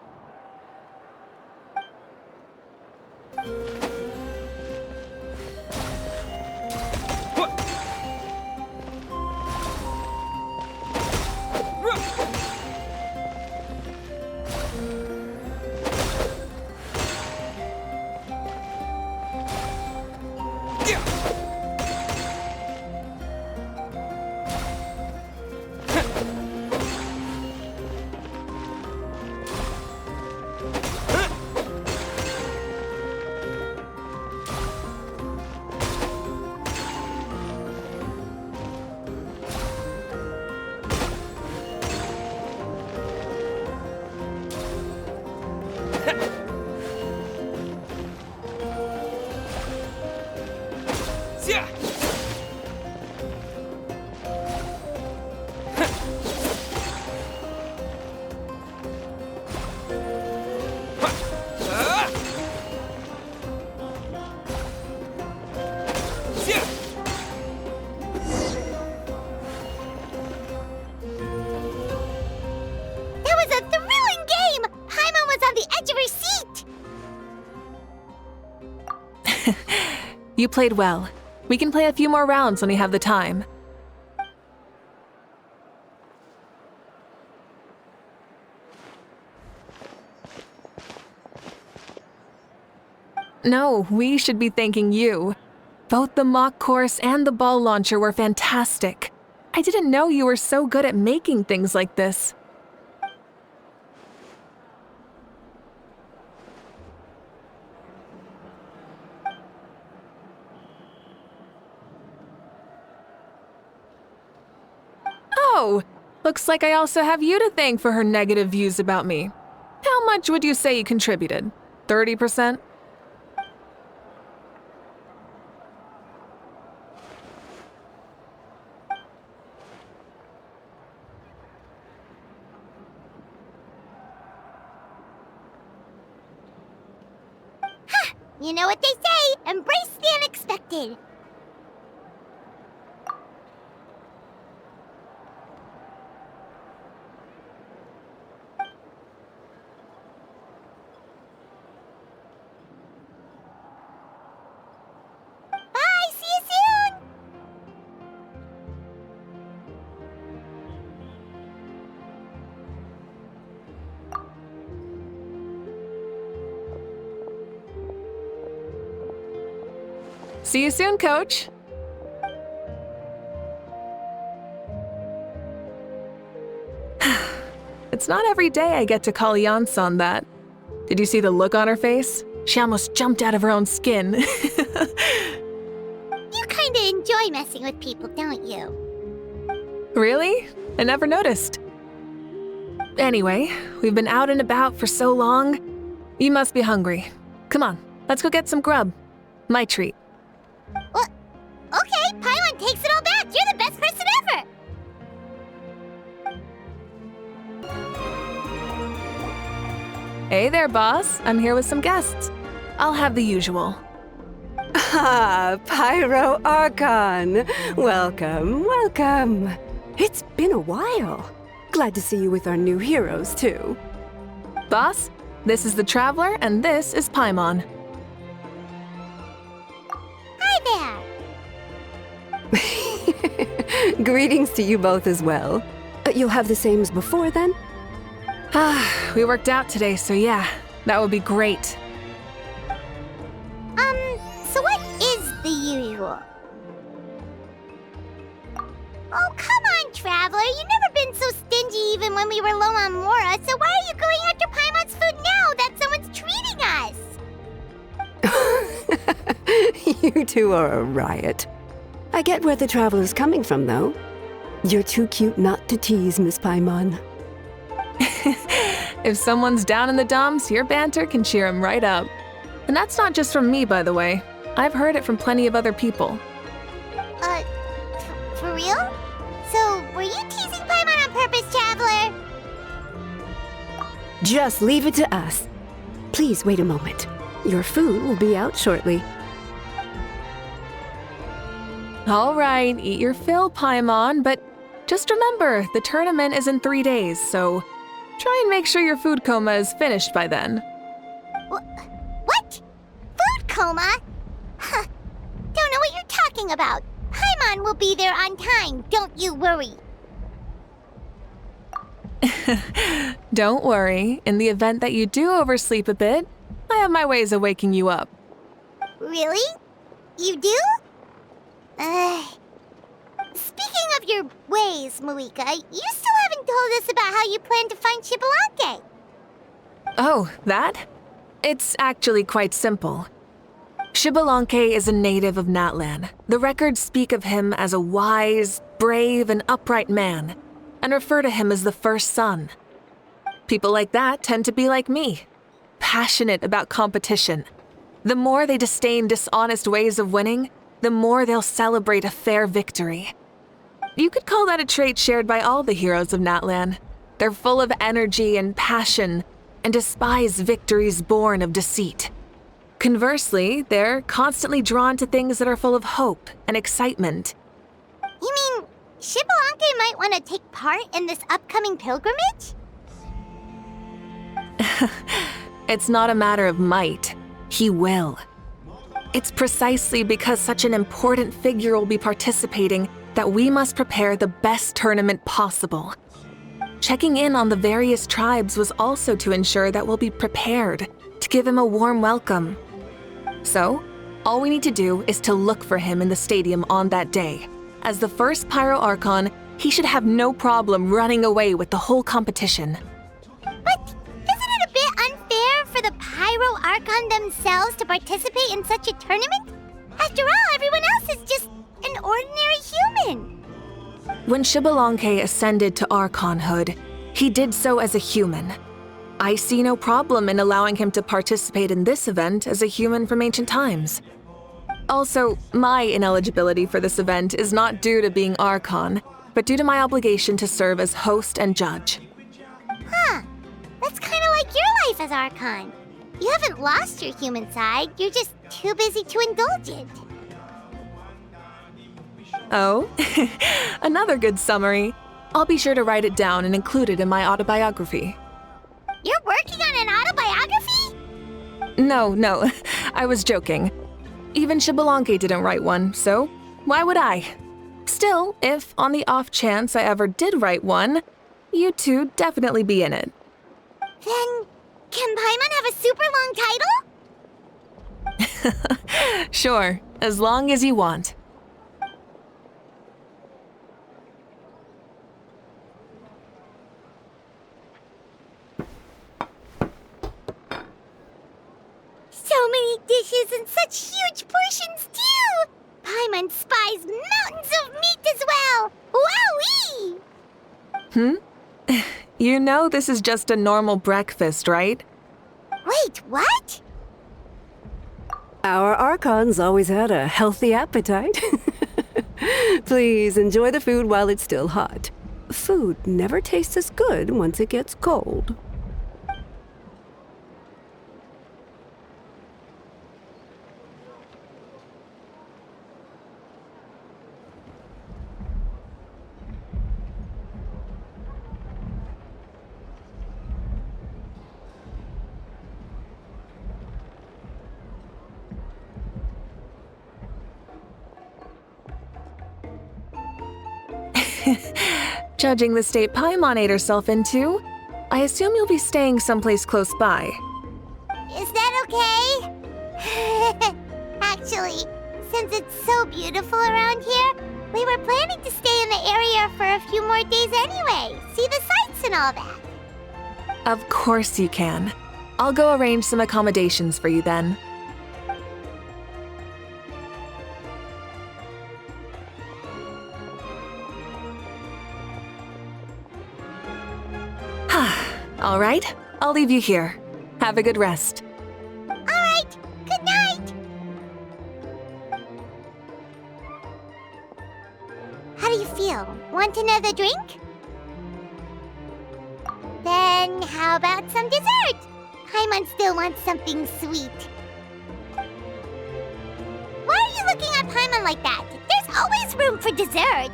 You played well. We can play a few more rounds when we have the time. No, we should be thanking you. Both the mock course and the ball launcher were fantastic. I didn't know you were so good at making things like this. Oh, looks like I also have you to thank for her negative views about me. How much would you say you contributed? 30%? You know what they say, embrace the unexpected. Bye, see you soon! See you soon, Coach. It's not every day I get to call Yance on that. Did you see the look on her face? She almost jumped out of her own skin. You kinda enjoy messing with people, don't you? Really? I never noticed. Anyway, we've been out and about for so long. You must be hungry. Come on, let's go get some grub. My treat. Well, okay, Paimon takes it all back. You're the best person ever. Hey there, boss. I'm here with some guests. I'll have the usual. Ah, Pyro Archon. Welcome, welcome. It's been a while. Glad to see you with our new heroes, too. Boss, this is the Traveler, and this is Paimon. Hi there. Greetings to you both as well. You'll have the same as before, then? We worked out today, so yeah, that would be great. So what is the usual? Oh, come on, Traveler. You've never been so stingy even when we were low on Mora, so why are you going after Paimon's food now that someone's treating us? You two are a riot. I get where the Traveler's coming from, though. You're too cute not to tease, Miss Paimon. If someone's down in the dumps, your banter can cheer him right up. And that's not just from me, by the way. I've heard it from plenty of other people. For real? So, were you teasing Paimon on purpose, Traveler? Just leave it to us. Please wait a moment. Your food will be out shortly. All right, eat your fill, Paimon, but just remember, the tournament is in 3 days, so try and make sure your food coma is finished by then. What? Food coma? Huh. Don't know what you're talking about. Paimon will be there on time, don't you worry. Don't worry, in the event that you do oversleep a bit, I have my ways of waking you up. Really? You do? Speaking of your ways, Mawuika, you still haven't told us about how you plan to find Xbalanque. Oh, that? It's actually quite simple. Xbalanque is a native of Natlan. The records speak of him as a wise, brave, and upright man, and refer to him as the first son. People like that tend to be like me, passionate about competition. The more they disdain dishonest ways of winning, the more they'll celebrate a fair victory. You could call that a trait shared by all the heroes of Natlan. They're full of energy and passion, and despise victories born of deceit. Conversely, they're constantly drawn to things that are full of hope and excitement. You mean Xbalanque might want to take part in this upcoming pilgrimage? It's not a matter of might. He will. It's precisely because such an important figure will be participating that we must prepare the best tournament possible. Checking in on the various tribes was also to ensure that we'll be prepared to give him a warm welcome. So, all we need to do is to look for him in the stadium on that day. As the first Pyro Archon, he should have no problem running away with the whole competition. But isn't it a bit unfair for the Pyro Archon themselves to participate in such a tournament? After all, everyone else is just an ordinary human. When Xbalanque ascended to Archonhood, he did so as a human. I see no problem in allowing him to participate in this event as a human from ancient times. Also, my ineligibility for this event is not due to being Archon, but due to my obligation to serve as host and judge. Huh. That's kind of like your life as Archon. You haven't lost your human side, you're just too busy to indulge it. Oh, another good summary. I'll be sure to write it down and include it in my autobiography. You're working on an autobiography? No, I was joking. Even Xbalanque didn't write one, so why would I? Still, if on the off chance I ever did write one, you two definitely be in it. Then, can Paimon have a super long title? Sure, as long as you want. So many dishes and such huge portions, too! Paimon spies mountains of meat as well! Wowee! You know this is just a normal breakfast, right? Wait, what? Our Archons always had a healthy appetite. Please enjoy the food while it's still hot. Food never tastes as good once it gets cold. Judging the state Paimon ate herself into, I assume you'll be staying someplace close by. Is that okay? Actually, since it's so beautiful around here, we were planning to stay in the area for a few more days anyway. See the sights and all that. Of course you can. I'll go arrange some accommodations for you then. All right, I'll leave you here. Have a good rest. All right, good night. How do you feel? Want another drink? Then how about some dessert? Paimon still wants something sweet. Why are you looking at Paimon like that? There's always room for dessert.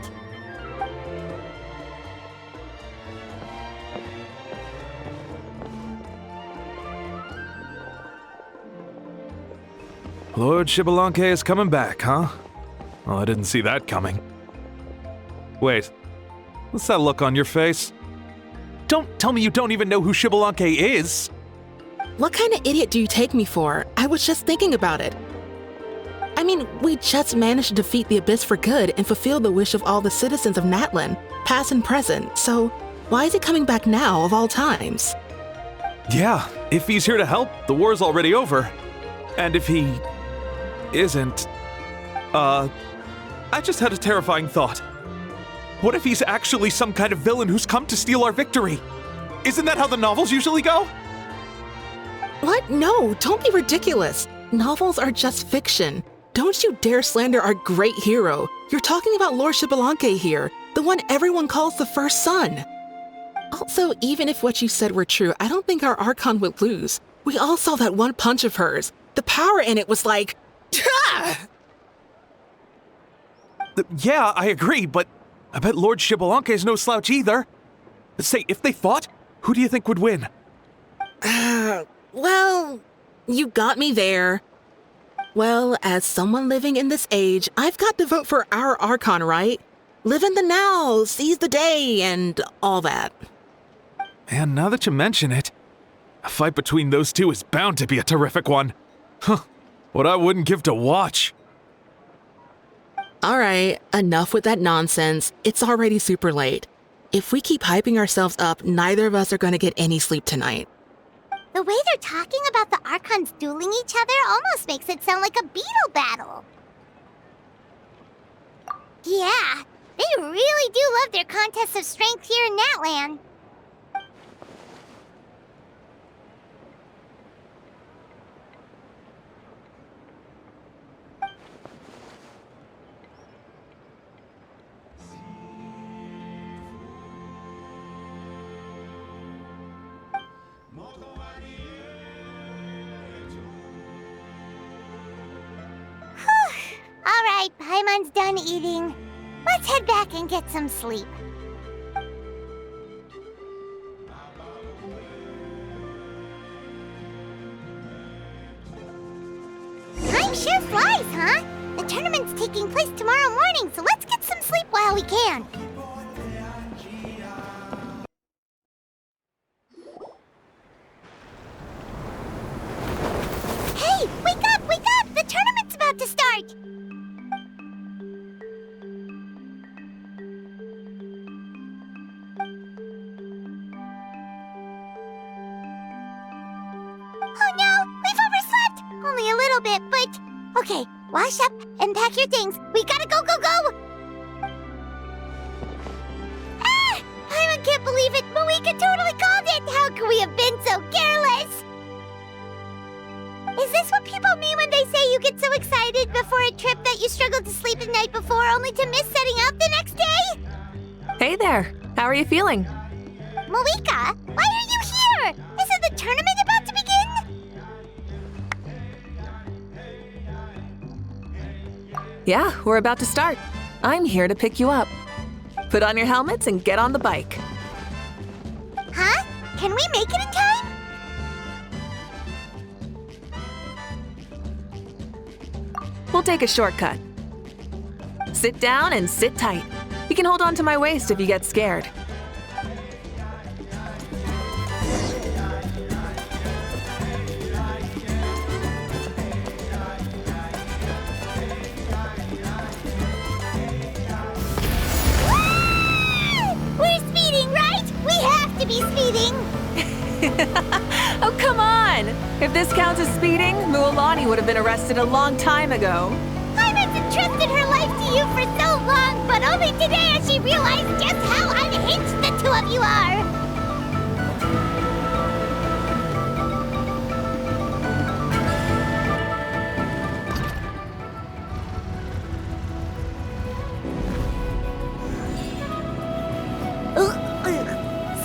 Lord Xbalanque is coming back, huh? Well, I didn't see that coming. Wait, what's that look on your face? Don't tell me you don't even know who Xbalanque is! What kind of idiot do you take me for? I was just thinking about it. I mean, we just managed to defeat the Abyss for good and fulfill the wish of all the citizens of Natlan, past and present, so why is he coming back now of all times? Yeah, if he's here to help, the war's already over. And if he isn't, I just had a terrifying thought. What if he's actually some kind of villain who's come to steal our victory? Isn't that how the novels usually go? What? No, don't be ridiculous. Novels are just fiction. Don't you dare slander our great hero. You're talking about Lord Xbalanque here, the one everyone calls the first son. Also, even if what you said were true, I don't think our Archon would lose. We all saw that one punch of hers. The power in it was like... Yeah, I agree, but I bet Lord Xbalanque is no slouch either. Say, if they fought, who do you think would win? Well, you got me there. Well, as someone living in this age, I've got to vote for our Archon, right? Live in the now, seize the day, and all that. Man, now that you mention it, a fight between those two is bound to be a terrific one. Huh, what I wouldn't give to watch. All right, enough with that nonsense. It's already super late. If we keep hyping ourselves up, neither of us are going to get any sleep tonight. The way they're talking about the Archons dueling each other almost makes it sound like a beetle battle. Yeah, they really do love their contests of strength here in Natlan. All right, Paimon's done eating. Let's head back and get some sleep. Time sure flies, huh? The tournament's taking place tomorrow morning, so let's get some sleep while we can. Hey, wake up, wake up! The tournament's about to start! Oh no, we've overslept! Only a little bit, but... Okay, wash up and pack your things. We gotta go, go, go! Ah! I can't believe it! Mawuika totally called it! How could we have been so careless? Is this what people mean when they say you get so excited before a trip that you struggled to sleep the night before only to miss setting out the next day? Hey there, how are you feeling? Mawuika, why are you here? Isn't the tournament about to begin? Yeah, we're about to start. I'm here to pick you up. Put on your helmets and get on the bike. Huh? Can we make it in time? We'll take a shortcut. Sit down and sit tight. You can hold on to my waist if you get scared. We're speeding, right? We have to be speeding! Oh, come on! If this counts as speeding, Mualani would have been arrested a long time ago. Paimon's entrusted her life to you for so long, but only today has she realized just how unhinged the two of you are!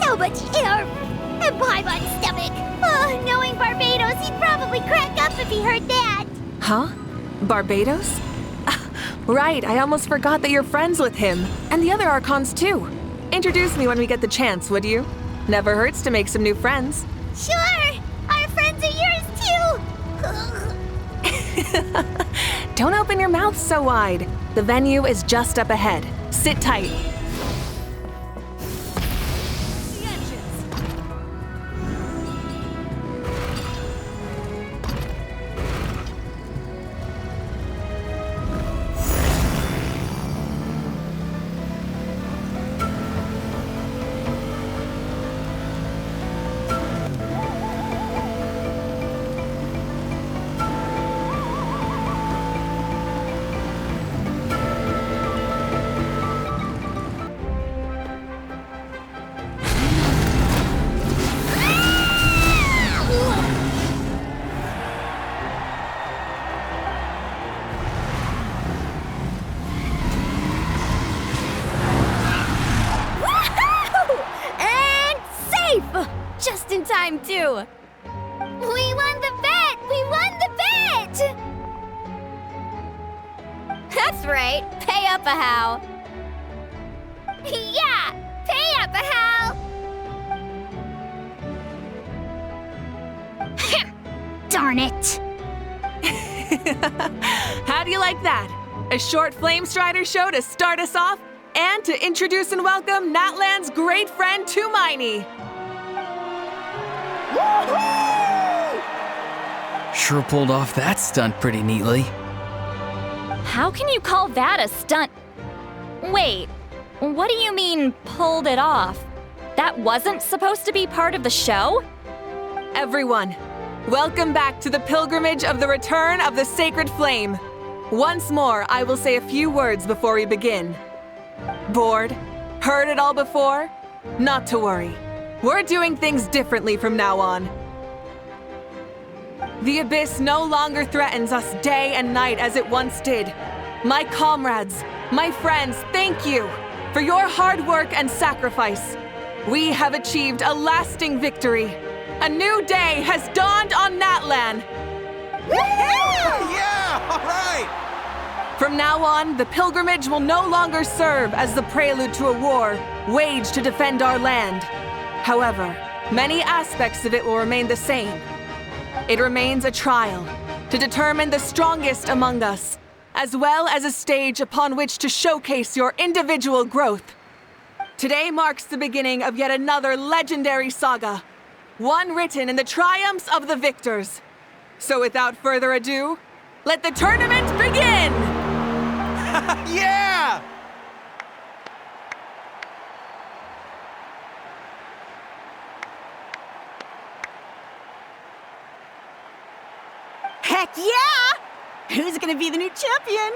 So much air! And Paimon's stomach! Oh, knowing Barbados, he'd probably crack up if he heard that! Huh? Barbados? Right, I almost forgot that you're friends with him. And the other Archons too. Introduce me when we get the chance, would you? Never hurts to make some new friends. Sure! Our friends are yours too! Don't open your mouth so wide. The venue is just up ahead. Sit tight. Just in time, too. We won the bet! We won the bet! That's right. Pay up a how. Yeah! Pay up a how! Darn it! How do you like that? A short Flame Strider show to start us off, and to introduce and welcome Natlan's great friend Tumaini. Sure pulled off that stunt pretty neatly. How can you call that a stunt? Wait, what do you mean, pulled it off? That wasn't supposed to be part of the show? Everyone, welcome back to the pilgrimage of the return of the Sacred Flame. Once more, I will say a few words before we begin. Bored? Heard it all before? Not to worry. We're doing things differently from now on. The Abyss no longer threatens us day and night as it once did. My comrades, my friends, thank you for your hard work and sacrifice. We have achieved a lasting victory. A new day has dawned on Natlan. Yeah, all right! From now on, the pilgrimage will no longer serve as the prelude to a war waged to defend our land. However, many aspects of it will remain the same. It remains a trial to determine the strongest among us, as well as a stage upon which to showcase your individual growth. Today marks the beginning of yet another legendary saga, one written in the triumphs of the victors. So without further ado, let the tournament begin! Yeah! Heck yeah! Who's gonna be the new champion?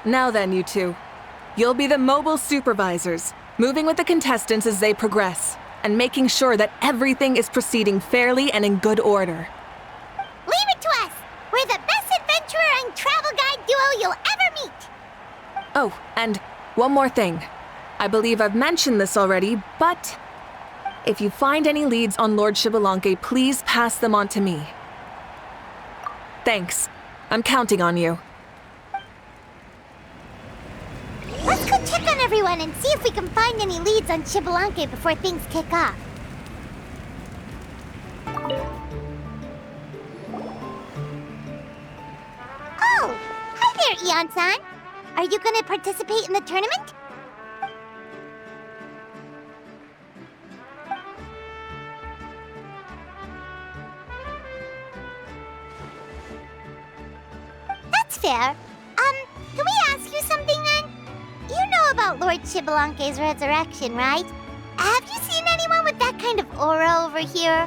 Now then, you two. You'll be the mobile supervisors, moving with the contestants as they progress, and making sure that everything is proceeding fairly and in good order. Leave it to us! We're the best adventurer and travel guide duo you'll ever meet! Oh, and one more thing. I believe I've mentioned this already, but if you find any leads on Lord Xbalanque, please pass them on to me. Thanks. I'm counting on you. Let's go check on everyone and see if we can find any leads on Xbalanque before things kick off. Oh! Hi there, Eon-san! Are you gonna participate in the tournament? That's fair. Can we ask you something then? You know about Lord Xbalanque's resurrection, right? Have you seen anyone with that kind of aura over here?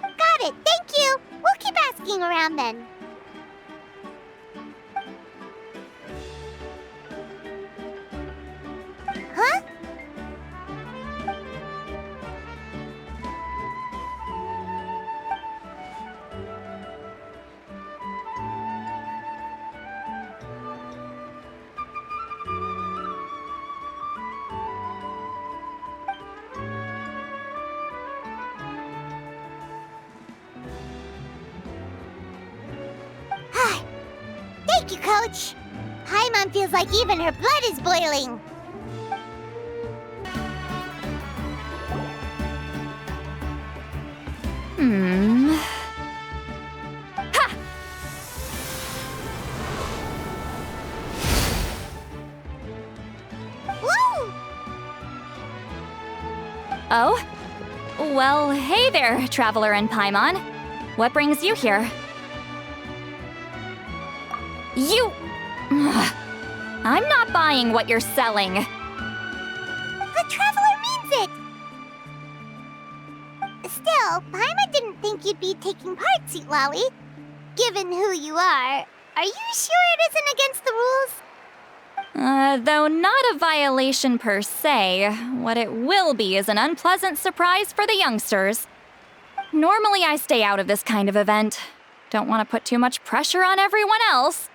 Got it, thank you! We'll keep asking around then. Huh? Thank you, Coach. Paimon feels like even her blood is boiling. Ha! Woo! Oh? Well, hey there, Traveler and Paimon. What brings you here? You... I'm not buying what you're selling. The Traveler means it! Still, Paimon didn't think you'd be taking part, Sweet Lolly. Given who you are you sure it isn't against the rules? Though not a violation per se, what it will be is an unpleasant surprise for the youngsters. Normally I stay out of this kind of event. Don't want to put too much pressure on everyone else.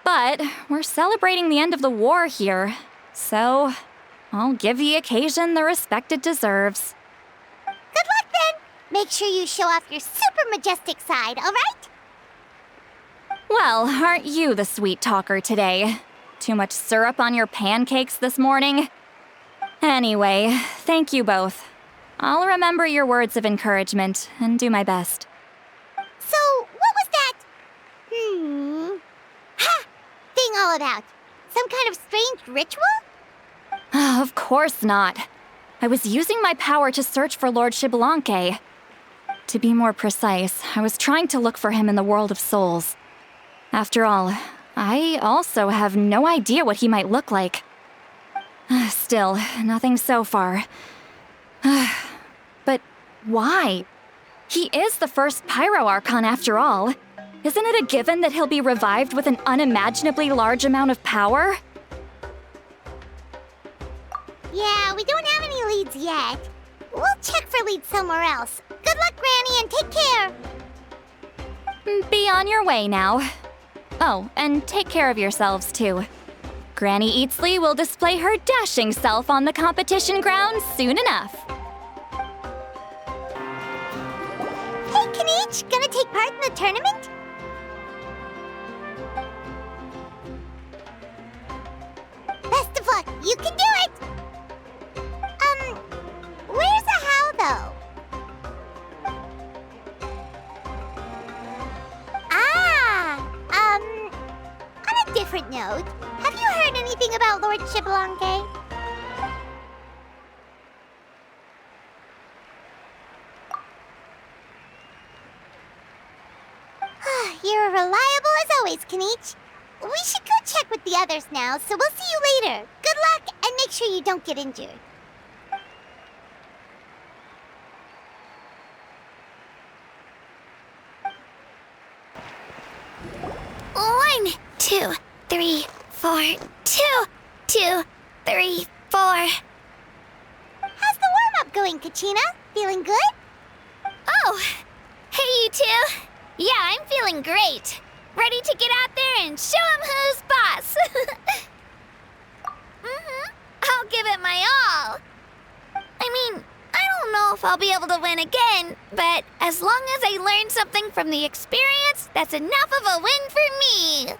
But we're celebrating the end of the war here, so I'll give the occasion the respect it deserves. Good luck then! Make sure you show off your super majestic side, alright? Well, aren't you the sweet talker today? Too much syrup on your pancakes this morning? Anyway, thank you both. I'll remember your words of encouragement and do my best. So, what was that? Ha! Thing all about? Some kind of strange ritual? Of course not. I was using my power to search for Lord Xbalanque. To be more precise, I was trying to look for him in the world of souls. After all, I also have no idea what he might look like. Still, nothing so far. But why? He is the first Pyro Archon after all. Isn't it a given that he'll be revived with an unimaginably large amount of power? Yeah, we don't have any leads yet. We'll check for leads somewhere else. Good luck, Granny, and take care! Be on your way now. Oh, and take care of yourselves too. Granny Eatsley will display her dashing self on the competition grounds soon enough. Hey, Kanich, gonna take part in the tournament? Best of luck, you can do it! Where's the how, though? On a different note, have you heard anything about Lord Xbalanque? You're reliable as always, Kanich. We should go check with the others now, so we'll see you later. Good luck, and make sure you don't get injured. 1, 2, 3, 4, 2, 2, 3, 4. How's the warm-up going, Kachina? Feeling good? Oh, hey you two. Yeah, I'm feeling great. Ready to get out there and show 'em who's boss. I'll give it my all. I mean, I don't know if I'll be able to win again, but as long as I learn something from the experience, that's enough of a win for me.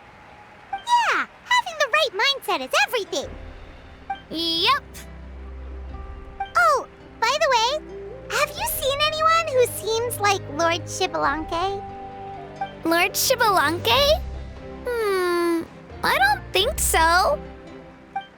Yeah, having the right mindset is everything. Yep. Oh, by the way, have you seen anyone who seems like Lord Xbalanque? Lord Xbalanque? I don't think so.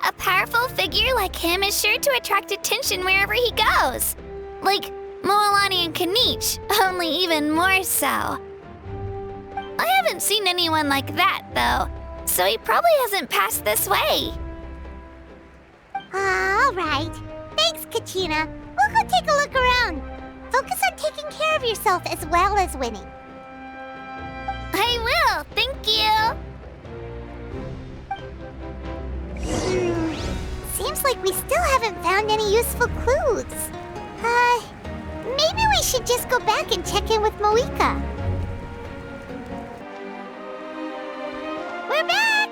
A powerful figure like him is sure to attract attention wherever he goes. Like Moalani and Kanich, only even more so. I haven't seen anyone like that, though, so he probably hasn't passed this way. All right. Thanks, Kachina. We'll go take a look around. Focus on taking care of yourself as well as winning. I will, thank you. Seems like we still haven't found any useful clues. Maybe we should just go back and check in with Mawuika. We're back!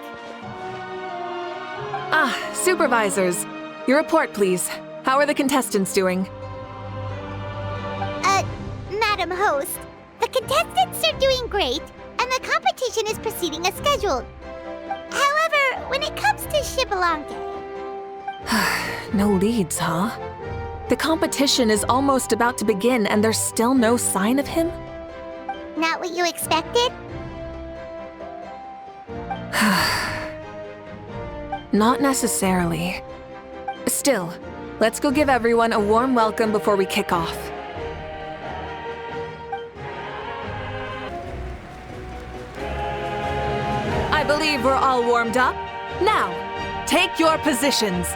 Supervisors. Your report, please. How are the contestants doing? Madam Host, the contestants are doing great, and the competition is proceeding as scheduled. However, when it comes to Xbalanque... No leads, huh? The competition is almost about to begin and there's still no sign of him? Not what you expected? Not necessarily. Still, let's go give everyone a warm welcome before we kick off. I believe we're all warmed up. Now, take your positions.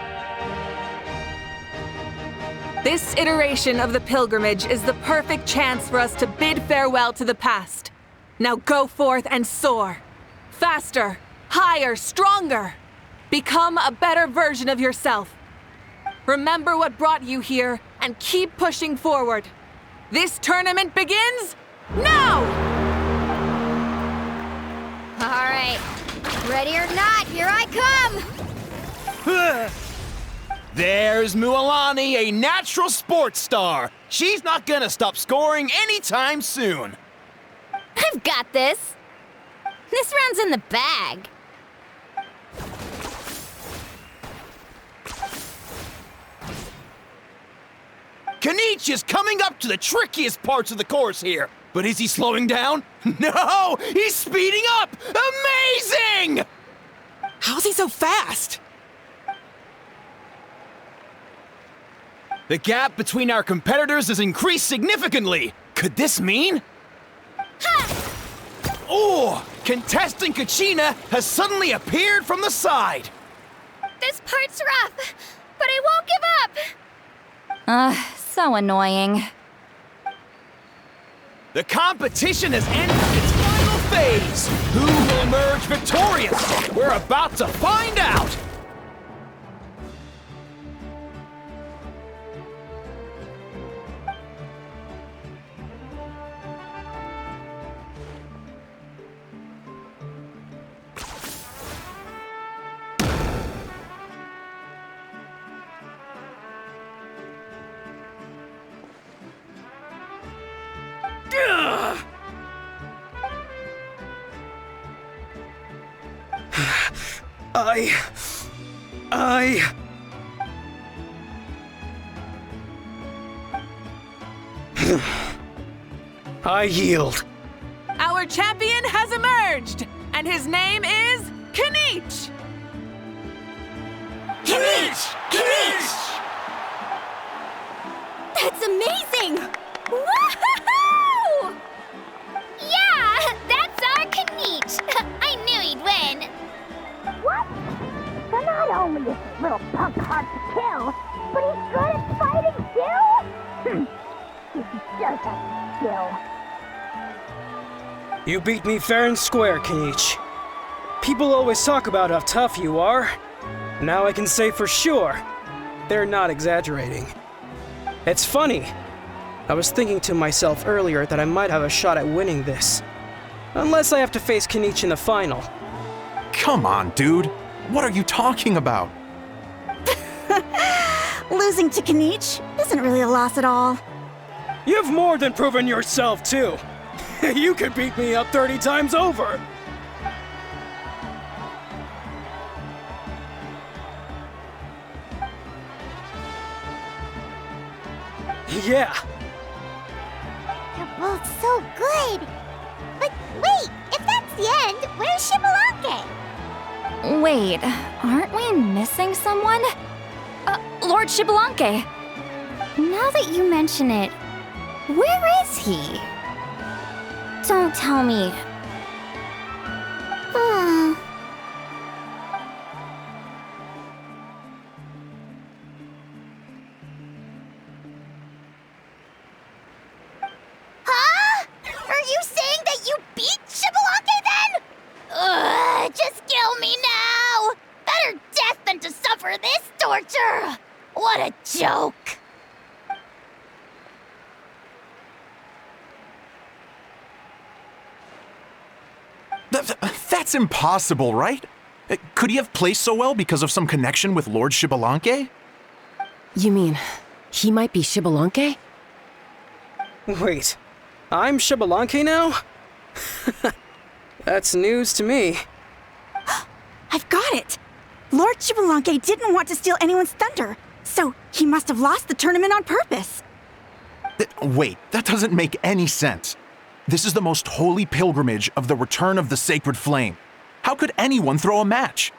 This iteration of the pilgrimage is the perfect chance for us to bid farewell to the past. Now go forth and soar. Faster, higher, stronger. Become a better version of yourself. Remember what brought you here and keep pushing forward. This tournament begins now! All right. Ready or not, here I come! There's Mualani, a natural sports star. She's not gonna stop scoring anytime soon. I've got this. This round's in the bag. Kenichi is coming up to the trickiest parts of the course here. But is he slowing down? No! He's speeding up! Amazing! How's he so fast? The gap between our competitors has increased significantly. Could this mean? Ha! Oh! Contestant Kachina has suddenly appeared from the side. This part's rough, but I won't give up. So annoying. The competition has entered its final phase. Who will emerge victorious? We're about to find out. I yield. Our champion has emerged, and his name is Kenichi! Kenichi! Kenichi! That's amazing! Woohoo! Yeah, that's our Kenichi. I knew he'd win. What? So not only is this little punk hard to kill, but he's good at fighting too? He's just a skill. You beat me fair and square, Kenichi. People always talk about how tough you are. Now I can say for sure, they're not exaggerating. It's funny. I was thinking to myself earlier that I might have a shot at winning this. Unless I have to face Kenichi in the final. Come on, dude. What are you talking about? Losing to Kenichi isn't really a loss at all. You've more than proven yourself, too. You could beat me up 30 times over. Yeah. They're both so good. But wait, if that's the end, where's Shibalake? Wait, aren't we missing someone? Lord Shibalake. Now that you mention it, where is he? Don't tell me. Huh? Are you saying that you beat Shibalake then? Ugh, just kill me now! Better death than to suffer this torture! What a joke! That's impossible, right? Could he have placed so well because of some connection with Lord Shibalake? You mean, he might be Shibalake? Wait, I'm Shibalake now? That's news to me. I've got it! Lord Shibalake didn't want to steal anyone's thunder, so he must have lost the tournament on purpose. Wait, that doesn't make any sense. This is the most holy pilgrimage of the return of the sacred flame. How could anyone throw a match?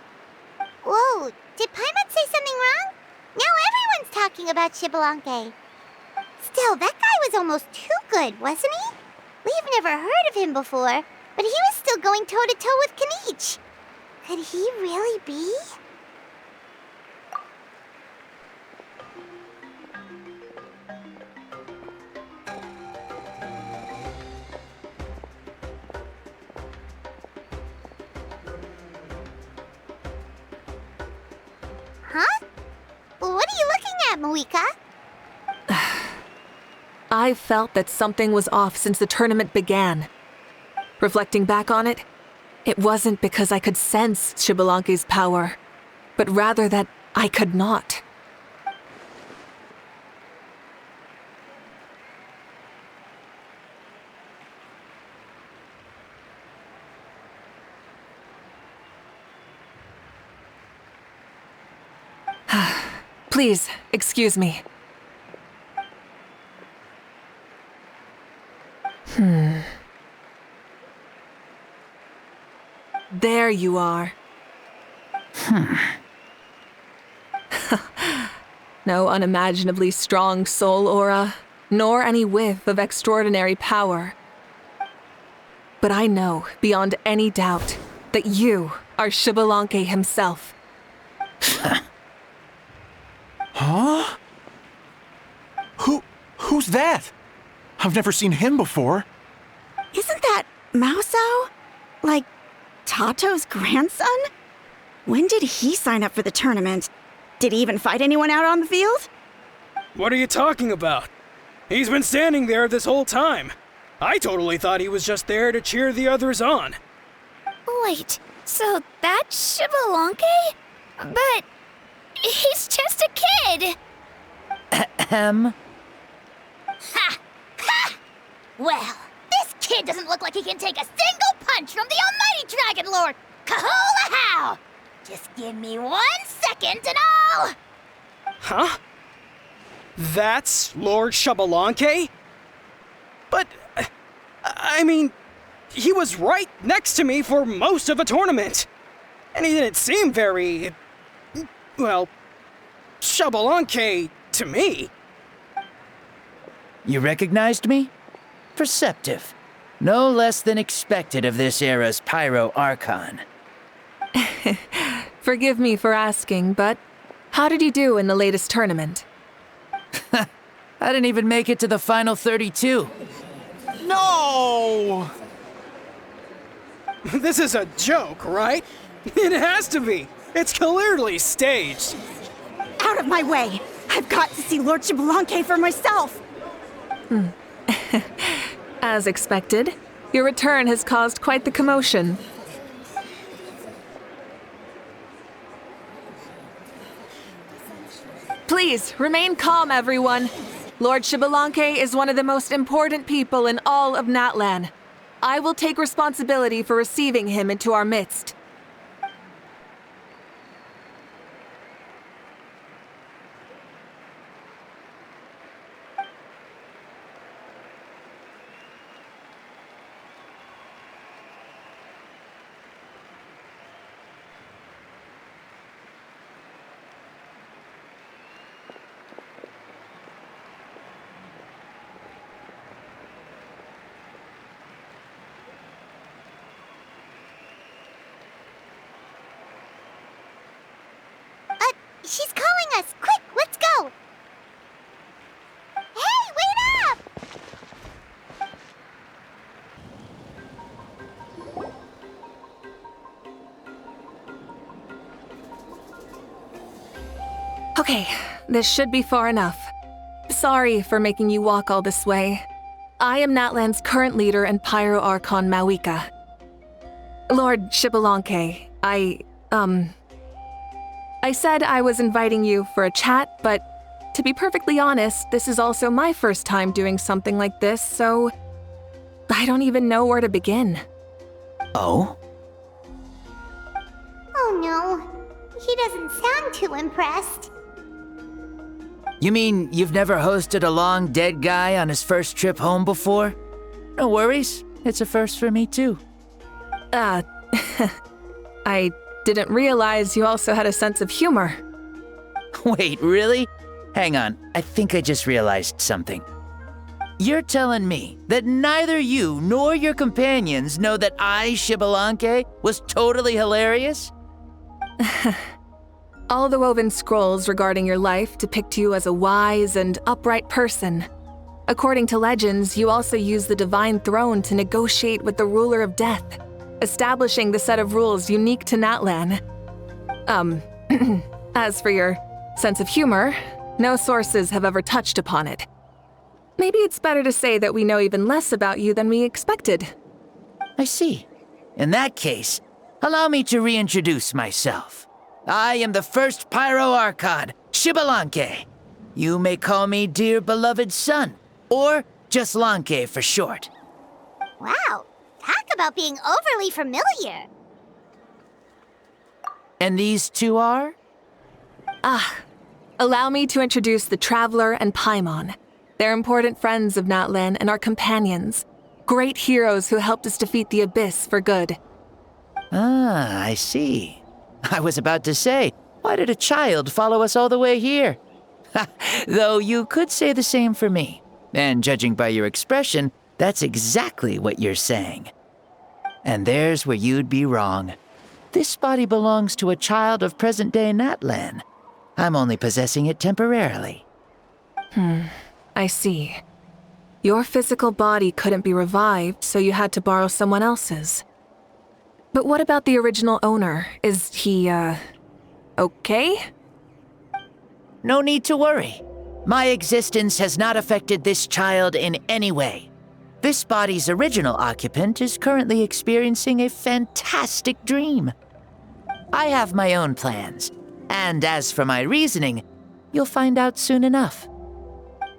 Whoa, did Paimon say something wrong? Now everyone's talking about Shibalake. Still, that guy was almost too good, wasn't he? We've never heard of him before, but he was still going toe-to-toe with Kenichi. Could he really be? Huh? What are you looking at, Mawuika? I felt that something was off since the tournament began. Reflecting back on it, it wasn't because I could sense Shibalake's power, but rather that I could not. Please, excuse me. There you are. No unimaginably strong soul aura, nor any whiff of extraordinary power. But I know, beyond any doubt, that you are Xbalanque himself. Huh? Who's that? I've never seen him before. Isn't that Mauso? Like, Tato's grandson? When did he sign up for the tournament? Did he even fight anyone out on the field? What are you talking about? He's been standing there this whole time. I totally thought he was just there to cheer the others on. Wait, so that's Xbalanque? But he's just a kid. Ha! Ha! Well, this kid doesn't look like he can take a single punch from the almighty Dragon Lord! Kahola how! Just give me 1 second and I'll... Huh? That's Lord Xbalanque? But, I mean, he was right next to me for most of the tournament. And he didn't seem very, well, Xbalanque to me. You recognized me? Perceptive. No less than expected of this era's Pyro Archon. Forgive me for asking, but how did you do in the latest tournament? I didn't even make it to the final 32. No! This is a joke, right? It has to be. It's clearly staged. Out of my way! I've got to see Lord Xbalanque for myself! As expected, your return has caused quite the commotion. Please, remain calm, everyone. Lord Xbalanque is one of the most important people in all of Natlan. I will take responsibility for receiving him into our midst. She's calling us! Quick, let's go! Hey, wait up! Okay, this should be far enough. Sorry for making you walk all this way. I am Natlan's current leader and Pyro Archon Mawika. Lord Xbalanque, I said I was inviting you for a chat, but to be perfectly honest, this is also my first time doing something like this, so I don't even know where to begin. Oh? Oh no, he doesn't sound too impressed. You mean you've never hosted a long dead guy on his first trip home before? No worries, it's a first for me too. I didn't realize you also had a sense of humor. Wait, really? Hang on, I think I just realized something. You're telling me that neither you nor your companions know that I, Xbalanque, was totally hilarious? All the woven scrolls regarding your life depict you as a wise and upright person. According to legends, you also use the divine throne to negotiate with the ruler of death, establishing the set of rules unique to Natlan. As for your sense of humor, no sources have ever touched upon it. Maybe it's better to say that we know even less about you than we expected. I see. In that case, allow me to reintroduce myself. I am the first Pyro Archon, Xbalanque. You may call me dear beloved son, or just Lanque for short. Wow, talk about being overly familiar. And these two are? Allow me to introduce the Traveler and Paimon. They're important friends of Natlan and our companions. Great heroes who helped us defeat the Abyss for good. Ah, I see. I was about to say, why did a child follow us all the way here? Though you could say the same for me. And judging by your expression, that's exactly what you're saying. And there's where you'd be wrong. This body belongs to a child of present-day Natlan. I'm only possessing it temporarily. I see. Your physical body couldn't be revived, so you had to borrow someone else's. But what about the original owner? Is he, okay? No need to worry. My existence has not affected this child in any way. This body's original occupant is currently experiencing a fantastic dream. I have my own plans, and as for my reasoning, you'll find out soon enough.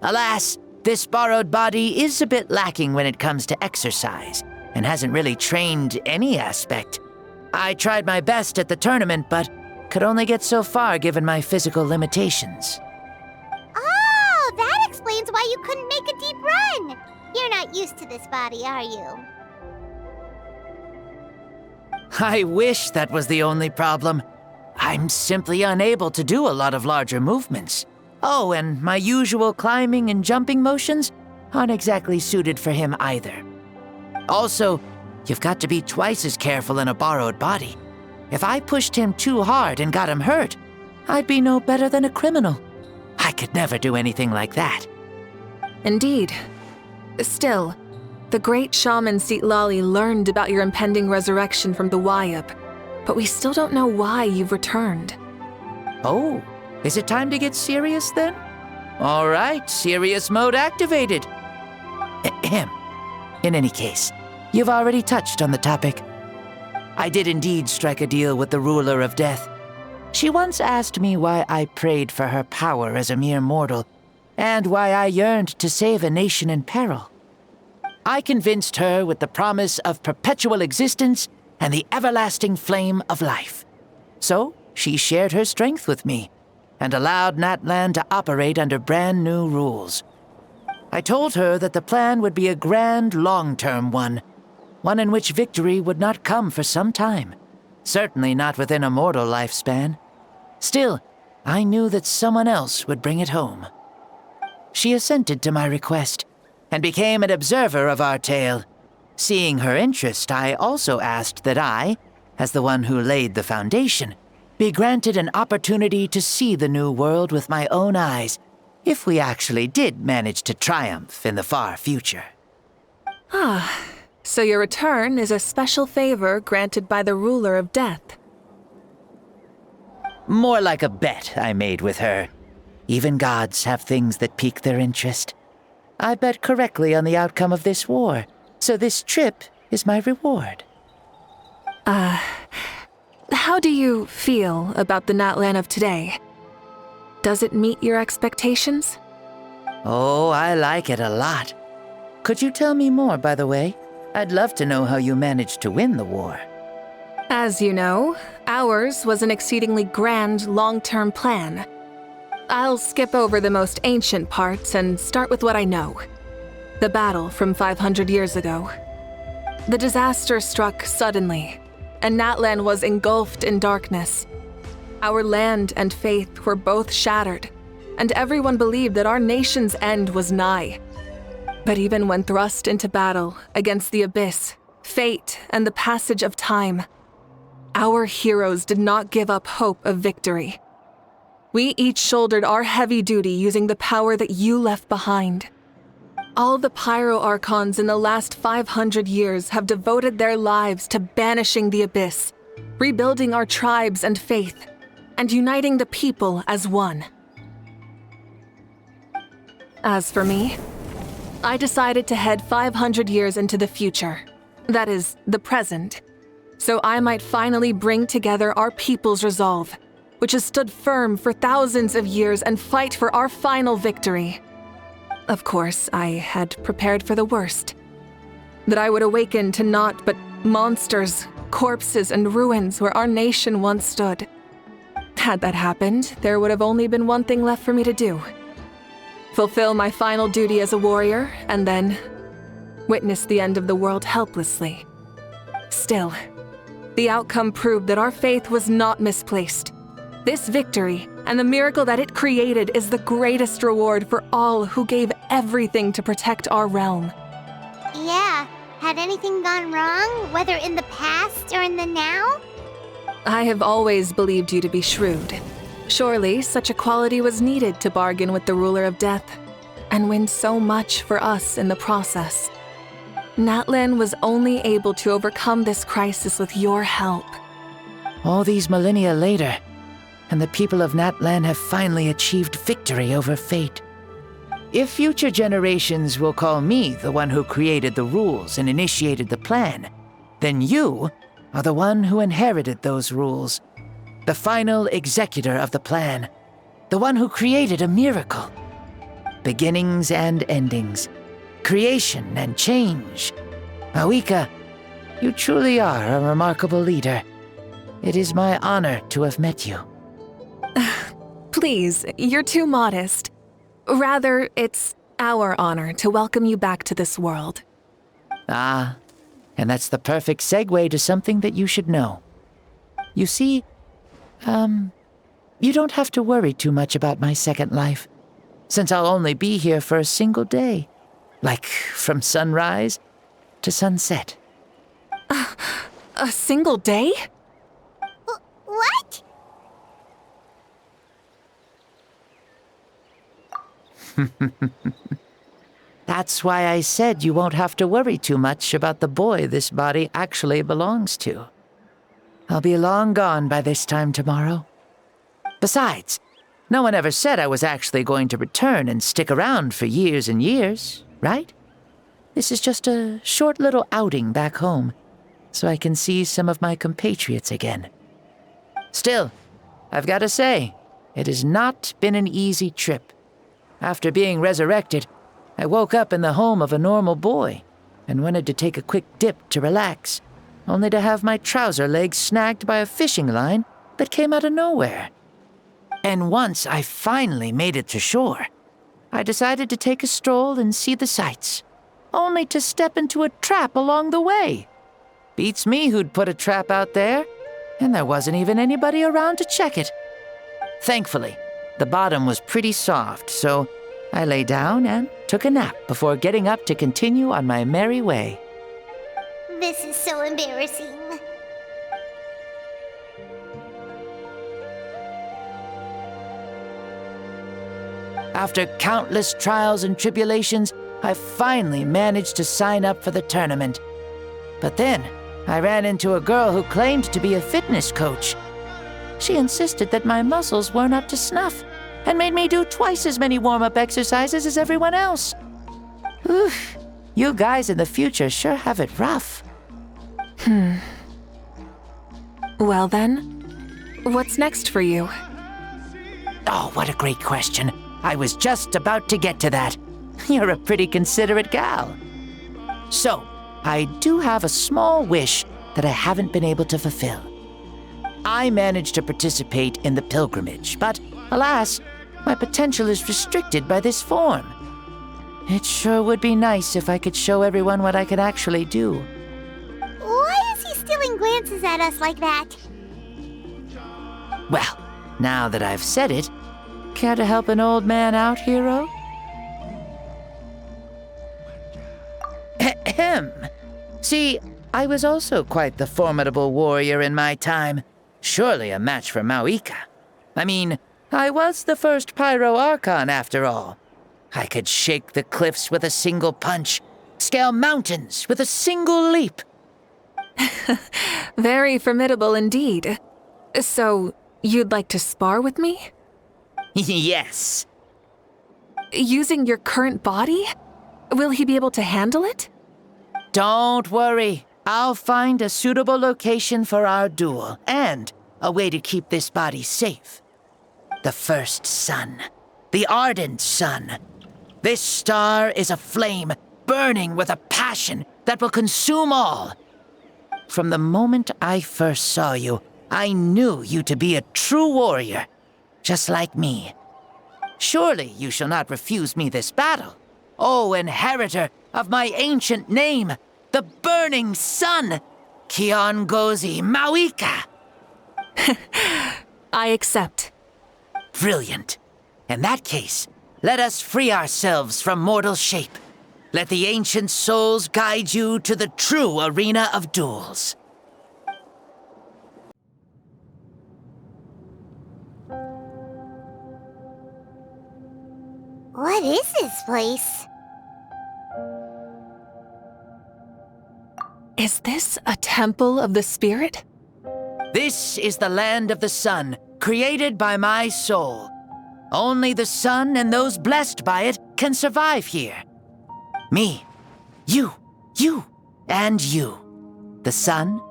Alas, this borrowed body is a bit lacking when it comes to exercise, and hasn't really trained any aspect. I tried my best at the tournament, but could only get so far given my physical limitations. Oh, that explains why you couldn't make a deep run. You're not used to this body, are you? I wish that was the only problem. I'm simply unable to do a lot of larger movements. Oh, and my usual climbing and jumping motions aren't exactly suited for him either. Also, you've got to be twice as careful in a borrowed body. If I pushed him too hard and got him hurt, I'd be no better than a criminal. I could never do anything like that. Indeed. Still, the great shaman Lali learned about your impending resurrection from the Wayup, but we still don't know why you've returned. Oh, is it time to get serious then? All right, serious mode activated. Ahem. In any case, you've already touched on the topic. I did indeed strike a deal with the ruler of death. She once asked me why I prayed for her power as a mere mortal, and why I yearned to save a nation in peril. I convinced her with the promise of perpetual existence and the everlasting flame of life. So she shared her strength with me, and allowed Natlan to operate under brand new rules. I told her that the plan would be a grand, long-term one in which victory would not come for some time, certainly not within a mortal lifespan. Still, I knew that someone else would bring it home. She assented to my request, and became an observer of our tale. Seeing her interest, I also asked that I, as the one who laid the foundation, be granted an opportunity to see the new world with my own eyes, if we actually did manage to triumph in the far future. Ah, so your return is a special favor granted by the ruler of death. More like a bet I made with her. Even gods have things that pique their interest. I bet correctly on the outcome of this war, so this trip is my reward. How do you feel about the Natlan of today? Does it meet your expectations? Oh, I like it a lot. Could you tell me more, by the way? I'd love to know how you managed to win the war. As you know, ours was an exceedingly grand, long-term plan. I'll skip over the most ancient parts and start with what I know. The battle from 500 years ago. The disaster struck suddenly, and Natlan was engulfed in darkness. Our land and faith were both shattered, and everyone believed that our nation's end was nigh. But even when thrust into battle against the Abyss, fate, and the passage of time, our heroes did not give up hope of victory. We each shouldered our heavy duty using the power that you left behind. All the Pyro Archons in the last 500 years have devoted their lives to banishing the Abyss, rebuilding our tribes and faith, and uniting the people as one. As for me, I decided to head 500 years into the future, that is, the present, so I might finally bring together our people's resolve, which has stood firm for thousands of years, and fight for our final victory. Of course, I had prepared for the worst. That I would awaken to naught but monsters, corpses, and ruins where our nation once stood. Had that happened, there would have only been one thing left for me to do. Fulfill my final duty as a warrior, and then witness the end of the world helplessly. Still, the outcome proved that our faith was not misplaced. This victory, and the miracle that it created, is the greatest reward for all who gave everything to protect our realm. Yeah, had anything gone wrong, whether in the past or in the now? I have always believed you to be shrewd. Surely, such a quality was needed to bargain with the ruler of death, and win so much for us in the process. Natlan was only able to overcome this crisis with your help. All these millennia later, and the people of Natlan have finally achieved victory over fate. If future generations will call me the one who created the rules and initiated the plan, then you are the one who inherited those rules. The final executor of the plan. The one who created a miracle. Beginnings and endings. Creation and change. Mawuika, you truly are a remarkable leader. It is my honor to have met you. Please, you're too modest. Rather, it's our honor to welcome you back to this world. Ah, and that's the perfect segue to something that you should know. You see, you don't have to worry too much about my second life, since I'll only be here for a single day. Like, from sunrise to sunset. A single day? What? That's why I said you won't have to worry too much about the boy this body actually belongs to. I'll be long gone by this time tomorrow. Besides, no one ever said I was actually going to return and stick around for years and years, right? This is just a short little outing back home, so I can see some of my compatriots again. Still, I've got to say, it has not been an easy trip. After being resurrected, I woke up in the home of a normal boy and wanted to take a quick dip to relax, only to have my trouser legs snagged by a fishing line that came out of nowhere. And once I finally made it to shore, I decided to take a stroll and see the sights, only to step into a trap along the way. Beats me who'd put a trap out there, and there wasn't even anybody around to check it. Thankfully, the bottom was pretty soft, so I lay down and took a nap before getting up to continue on my merry way. This is so embarrassing. After countless trials and tribulations, I finally managed to sign up for the tournament. But then, I ran into a girl who claimed to be a fitness coach. She insisted that my muscles weren't up to snuff, and made me do twice as many warm-up exercises as everyone else. Oof, you guys in the future sure have it rough. Well then, what's next for you? Oh, what a great question. I was just about to get to that. You're a pretty considerate gal. So, I do have a small wish that I haven't been able to fulfill. I managed to participate in the pilgrimage, but alas, my potential is restricted by this form. It sure would be nice if I could show everyone what I could actually do. Why is he stealing glances at us like that? Well, now that I've said it, care to help an old man out, hero? Ahem. See, I was also quite the formidable warrior in my time. Surely a match for Mawuika. I mean, I was the first Pyro Archon after all. I could shake the cliffs with a single punch, scale mountains with a single leap. Very formidable indeed. So, you'd like to spar with me? Yes. Using your current body? Will he be able to handle it? Don't worry. I'll find a suitable location for our duel, and a way to keep this body safe. The first sun. The ardent sun. This star is a flame, burning with a passion that will consume all. From the moment I first saw you, I knew you to be a true warrior, just like me. Surely you shall not refuse me this battle, O inheritor of my ancient name, the Burning Sun, Kiongozi Mawuika. I accept. Brilliant. In that case, let us free ourselves from mortal shape. Let the ancient souls guide you to the true arena of duels. What is this place? Is this a temple of the spirit? This is the land of the sun, created by my soul. Only the sun and those blessed by it can survive here. Me, you, and you. The sun,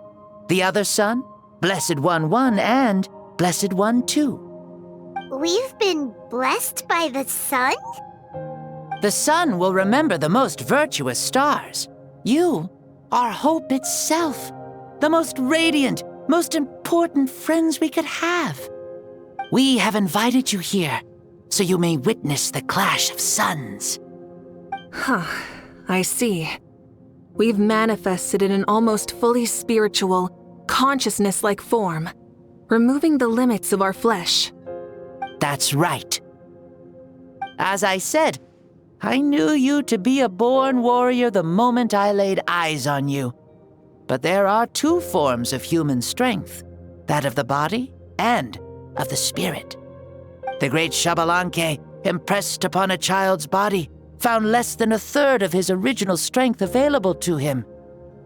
the other sun, Blessed One 1, and Blessed One 2. We've been blessed by the sun? The sun will remember the most virtuous stars. You are hope itself, the most radiant, most important friends we could have. We have invited you here, so you may witness the clash of suns. Huh, I see. We've manifested in an almost fully spiritual, consciousness-like form, removing the limits of our flesh. That's right. As I said, I knew you to be a born warrior the moment I laid eyes on you. But there are two forms of human strength, that of the body and of the spirit. The great Xbalanque, impressed upon a child's body, found less than a third of his original strength available to him.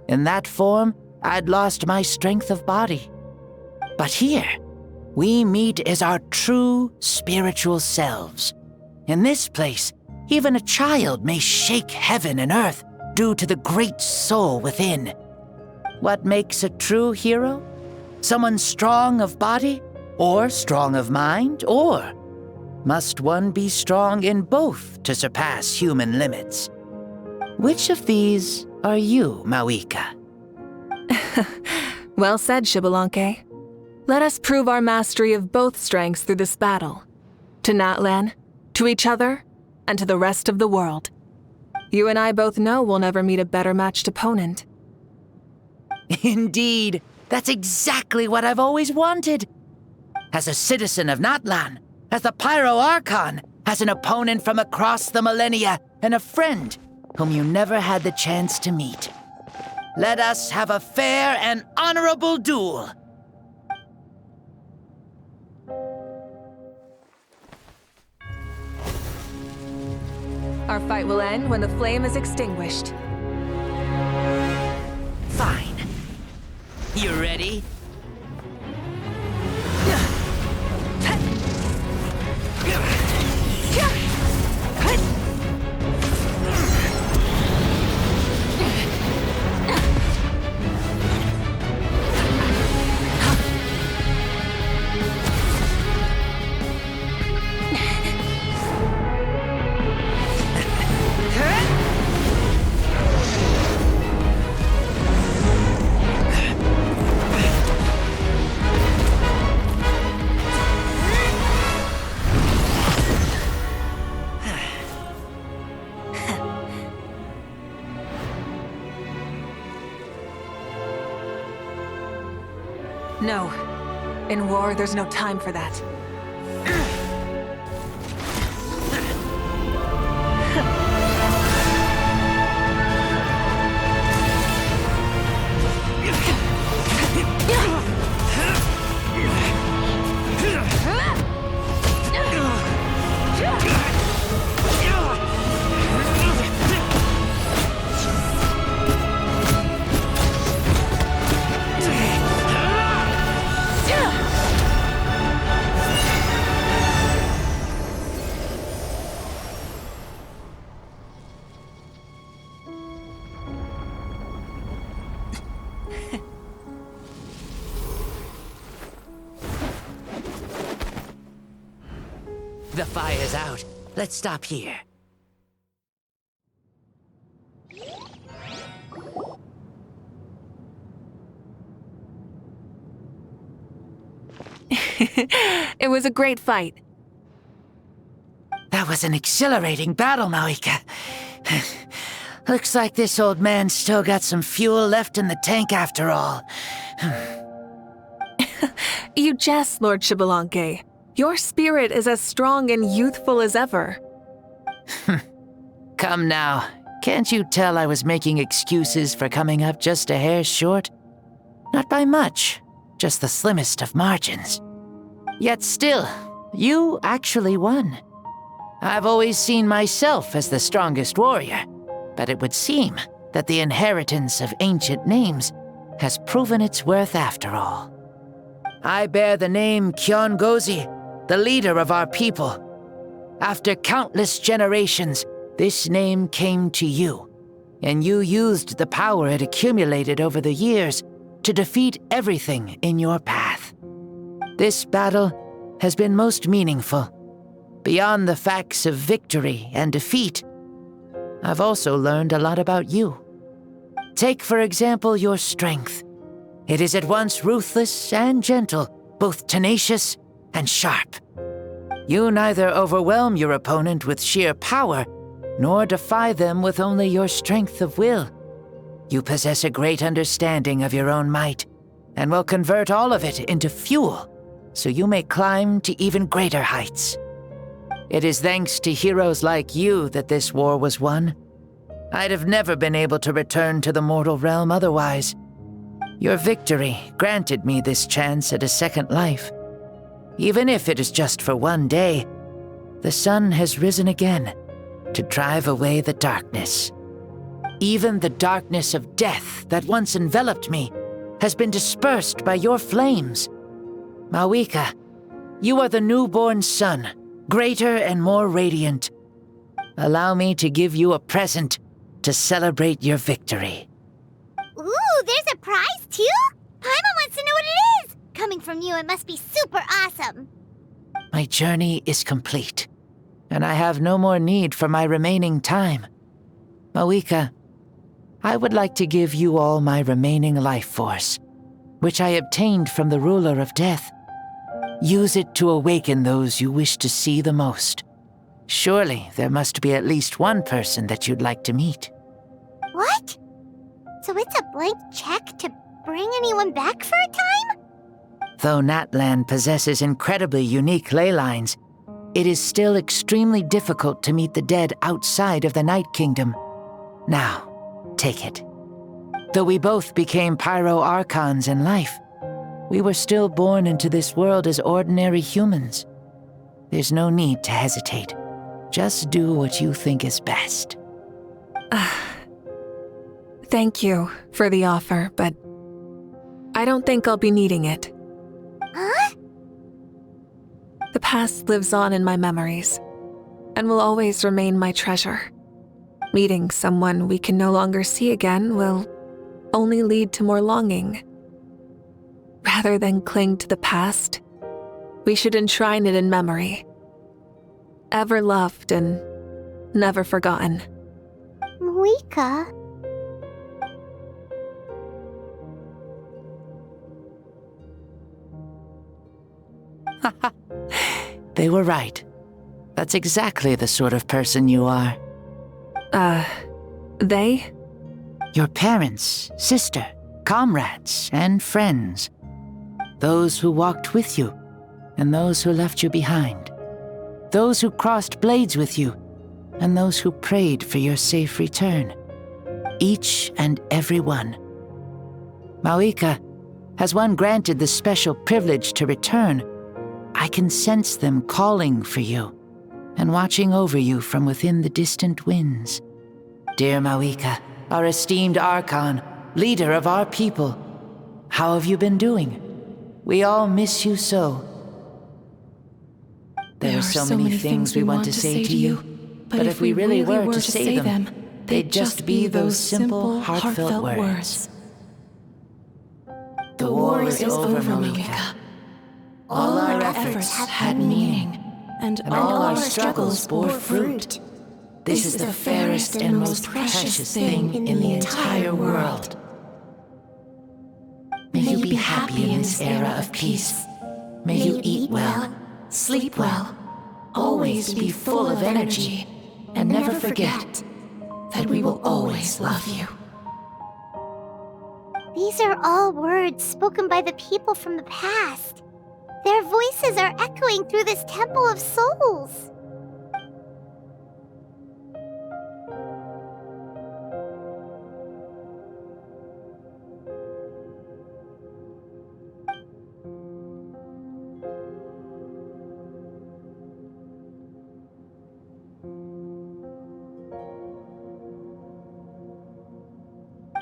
In that form, I'd lost my strength of body. But here, we meet as our true spiritual selves. In this place, even a child may shake heaven and earth due to the great soul within. What makes a true hero? Someone strong of body, or strong of mind, or must one be strong in both to surpass human limits? Which of these are you, Mawuika? Well said, Xbalanque. Let us prove our mastery of both strengths through this battle. To Natlan, to each other, and to the rest of the world. You and I both know we'll never meet a better matched opponent. Indeed, that's exactly what I've always wanted. As a citizen of Natlan, as the Pyro Archon, as an opponent from across the millennia, and a friend whom you never had the chance to meet. Let us have a fair and honorable duel. Our fight will end when the flame is extinguished. Fine. You ready? No. In war, there's no time for that. The fire's out. Let's stop here. It was a great fight. That was an exhilarating battle, Mawuika. Looks like this old man's still got some fuel left in the tank after all. You jest, Lord Xbalanque. Your spirit is as strong and youthful as ever. Come now. Can't you tell I was making excuses for coming up just a hair short? Not by much, just the slimmest of margins. Yet still, you actually won. I've always seen myself as the strongest warrior, but it would seem that the inheritance of ancient names has proven its worth after all. I bear the name Kiongozi, the leader of our people. After countless generations, this name came to you, and you used the power it accumulated over the years to defeat everything in your path. This battle has been most meaningful. Beyond the facts of victory and defeat, I've also learned a lot about you. Take, for example, your strength. It is at once ruthless and gentle, both tenacious and sharp. You neither overwhelm your opponent with sheer power, nor defy them with only your strength of will. You possess a great understanding of your own might, and will convert all of it into fuel, so you may climb to even greater heights. It is thanks to heroes like you that this war was won. I'd have never been able to return to the mortal realm otherwise. Your victory granted me this chance at a second life. Even if it is just for one day, the sun has risen again to drive away the darkness. Even the darkness of death that once enveloped me has been dispersed by your flames. Mawuika, you are the newborn sun, greater and more radiant. Allow me to give you a present to celebrate your victory. Ooh, there's a prize too? Paimon wants to know what it is! Coming from you, it must be super awesome. My journey is complete, and I have no more need for my remaining time. Mawuika, I would like to give you all my remaining life force, which I obtained from the ruler of death. Use it to awaken those you wish to see the most. Surely there must be at least one person that you'd like to meet. What? So it's a blank check to bring anyone back for a time? Though Natlan possesses incredibly unique ley lines, it is still extremely difficult to meet the dead outside of the Night Kingdom. Now, take it. Though we both became Pyro Archons in life, we were still born into this world as ordinary humans. There's no need to hesitate. Just do what you think is best. Thank you for the offer, but I don't think I'll be needing it. Huh? The past lives on in my memories, and will always remain my treasure. Meeting someone we can no longer see again will only lead to more longing. Rather than cling to the past, we should enshrine it in memory. Ever loved and never forgotten. Mawuika. They were right. That's exactly the sort of person you are. They? Your parents, sister, comrades, and friends. Those who walked with you, and those who left you behind. Those who crossed blades with you, and those who prayed for your safe return. Each and every one. Mawuika, has one granted the special privilege to return, I can sense them calling for you, and watching over you from within the distant winds. Dear Mawuika, our esteemed Archon, leader of our people, how have you been doing? We all miss you so. There are so many things we want to say to you, but if we really were to say them, they'd just be those simple, heartfelt words. The war is over, Mawuika. All our efforts had meaning, and all our struggles bore fruit. This is the fairest and most precious thing in the entire world. May you be happy in this era of peace. May you eat well, sleep well, always be full of energy, and never forget that we will always love you. These are all words spoken by the people from the past. Their voices are echoing through this Temple of Souls.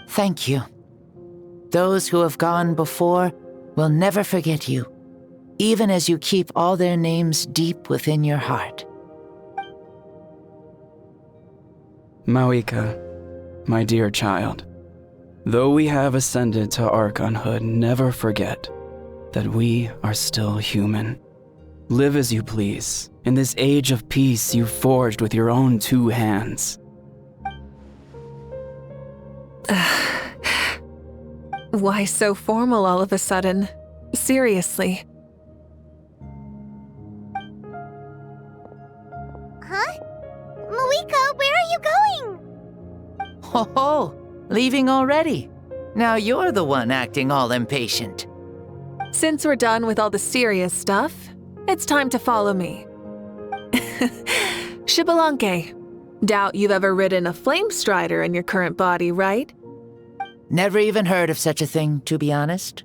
Thank you. Those who have gone before will never forget you, even as you keep all their names deep within your heart. Mawuika, my dear child, though we have ascended to Archonhood, never forget that we are still human. Live as you please, in this age of peace you forged with your own 2 hands. Why so formal all of a sudden? Seriously. Huh? Mawuika, where are you going? Ho-ho! Leaving already? Now you're the one acting all impatient. Since we're done with all the serious stuff, it's time to follow me. Xbalanque, doubt you've ever ridden a flame strider in your current body, right? Never even heard of such a thing, to be honest.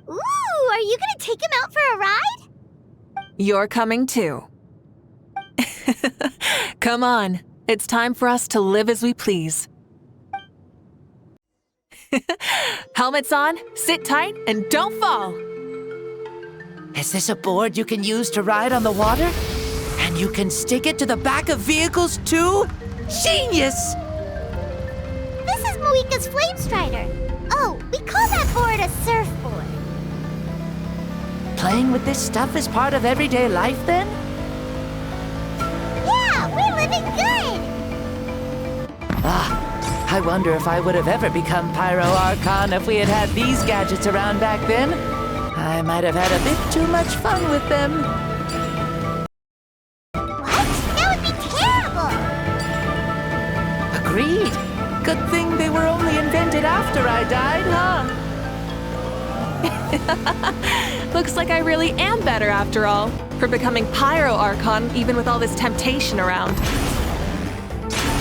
Ooh, are you gonna take him out for a ride? You're coming too. Come on, it's time for us to live as we please. Helmets on, sit tight, and don't fall! Is this a board you can use to ride on the water? And you can stick it to the back of vehicles too? Genius! This is Mawuika's flame strider. Oh, we call that board a surfboard. Playing with this stuff is part of everyday life then? Yeah, we're living good! I wonder if I would have ever become Pyro Archon if we had had these gadgets around back then. I might have had a bit too much fun with them. What? That would be terrible! Agreed. Good thing they were only invented after I died, huh? Looks like I really am better after all, for becoming Pyro Archon even with all this temptation around.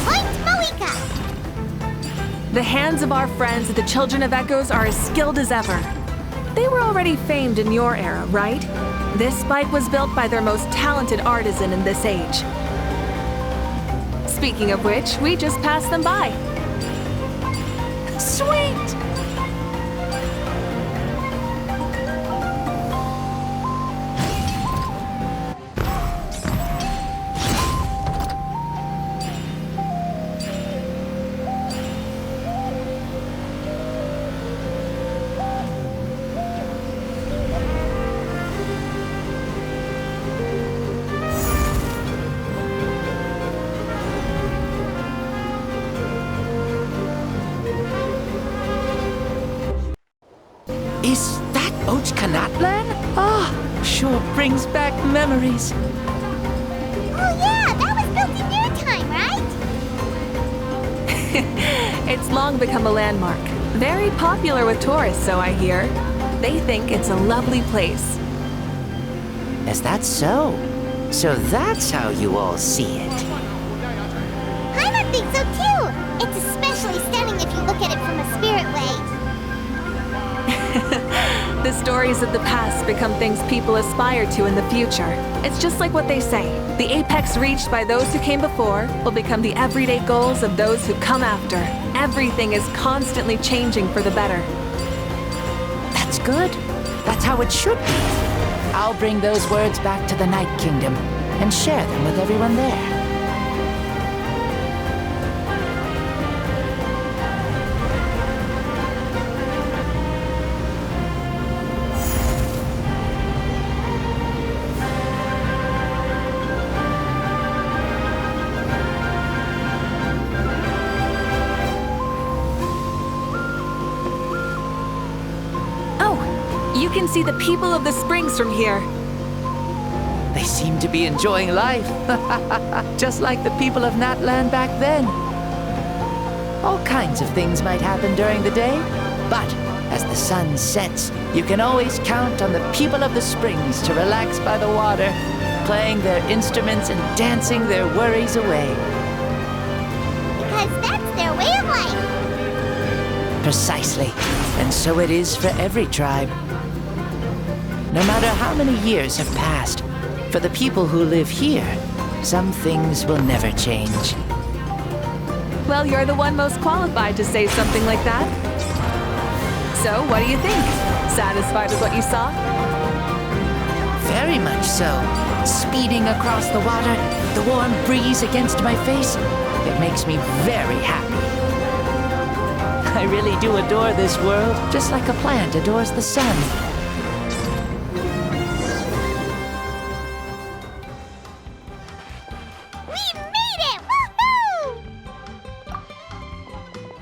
Point Mawuika! The hands of our friends at the Children of Echoes are as skilled as ever. They were already famed in your era, right? This bike was built by their most talented artisan in this age. Speaking of which, we just passed them by. Sweet! Is that Ochkanatlan? Sure brings back memories. Oh yeah, that was built in your time, right? It's long become a landmark. Very popular with tourists, so I hear. They think it's a lovely place. Is that so? So that's how you all see it. I think so too! It's especially stunning if you look at it from a spirit way. The stories of the past become things people aspire to in the future. It's just like what they say. The apex reached by those who came before will become the everyday goals of those who come after. Everything is constantly changing for the better. That's good. That's how it should be. I'll bring those words back to the Night Kingdom and share them with everyone there. You can see the people of the springs from here. They seem to be enjoying life, just like the people of Natland back then. All kinds of things might happen during the day, but as the sun sets, you can always count on the people of the springs to relax by the water, playing their instruments and dancing their worries away. Because that's their way of life. Precisely. And so it is for every tribe. No matter how many years have passed, for the people who live here, some things will never change. Well, you're the one most qualified to say something like that. So, what do you think? Satisfied with what you saw? Very much so. Speeding across the water, the warm breeze against my face, it makes me very happy. I really do adore this world, just like a plant adores the sun. We made it! Woohoo!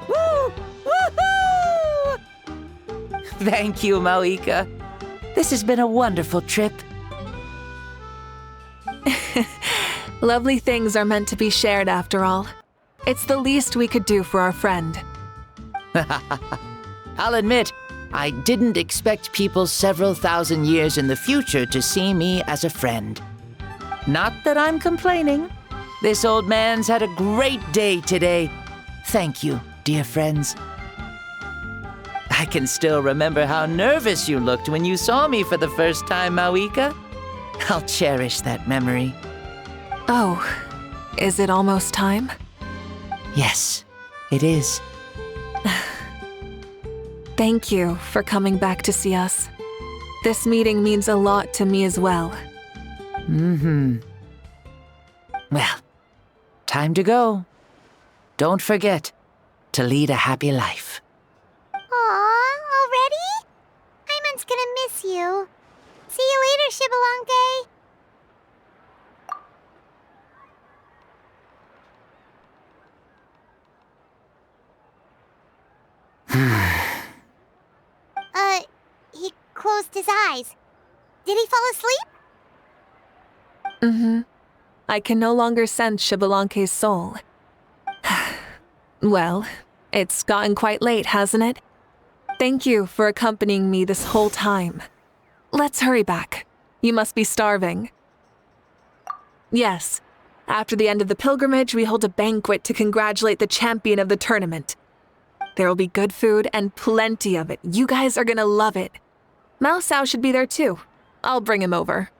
Woo! Woohoo! Thank you, Mawuika. This has been a wonderful trip. Lovely things are meant to be shared after all. It's the least we could do for our friend. I'll admit, I didn't expect people several thousand years in the future to see me as a friend. Not that I'm complaining. This old man's had a great day today. Thank you, dear friends. I can still remember how nervous you looked when you saw me for the first time, Mawuika. I'll cherish that memory. Oh, is it almost time? Yes, it is. Thank you for coming back to see us. This meeting means a lot to me as well. Well, time to go. Don't forget to lead a happy life. Aw, already? Hyman's gonna miss you. See you later, Shibalonke. He closed his eyes. Did he fall asleep? I can no longer sense Shibalonke's soul. Well, it's gotten quite late, hasn't it? Thank you for accompanying me this whole time. Let's hurry back. You must be starving. Yes. After the end of the pilgrimage, we hold a banquet to congratulate the champion of the tournament. There will be good food and plenty of it. You guys are gonna love it. Mao Sao should be there too. I'll bring him over.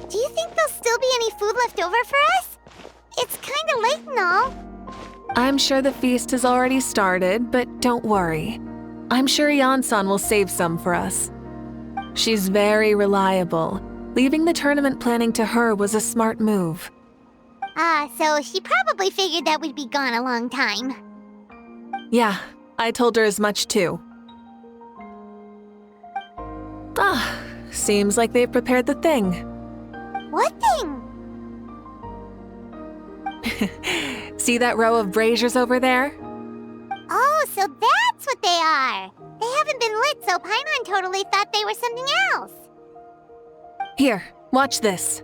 Do you think there'll still be any food left over for us? It's kinda late and all. I'm sure the feast has already started, but don't worry. I'm sure Yansan will save some for us. She's very reliable. Leaving the tournament planning to her was a smart move. So she probably figured that we'd be gone a long time. Yeah, I told her as much too. Seems like they've prepared the thing. What thing? See that row of braziers over there? Oh, so that's what they are. They haven't been lit, so Paimon totally thought they were something else. Here, watch this.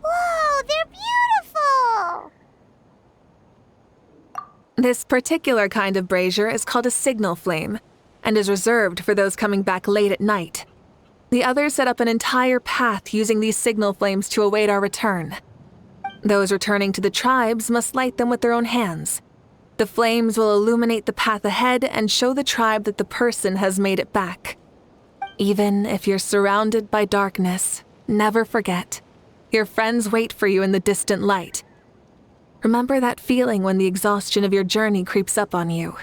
Whoa, they're beautiful! This particular kind of brazier is called a signal flame, and is reserved for those coming back late at night. The others set up an entire path using these signal flames to await our return. Those returning to the tribes must light them with their own hands. The flames will illuminate the path ahead and show the tribe that the person has made it back. Even if you're surrounded by darkness, never forget. Your friends wait for you in the distant light. Remember that feeling when the exhaustion of your journey creeps up on you.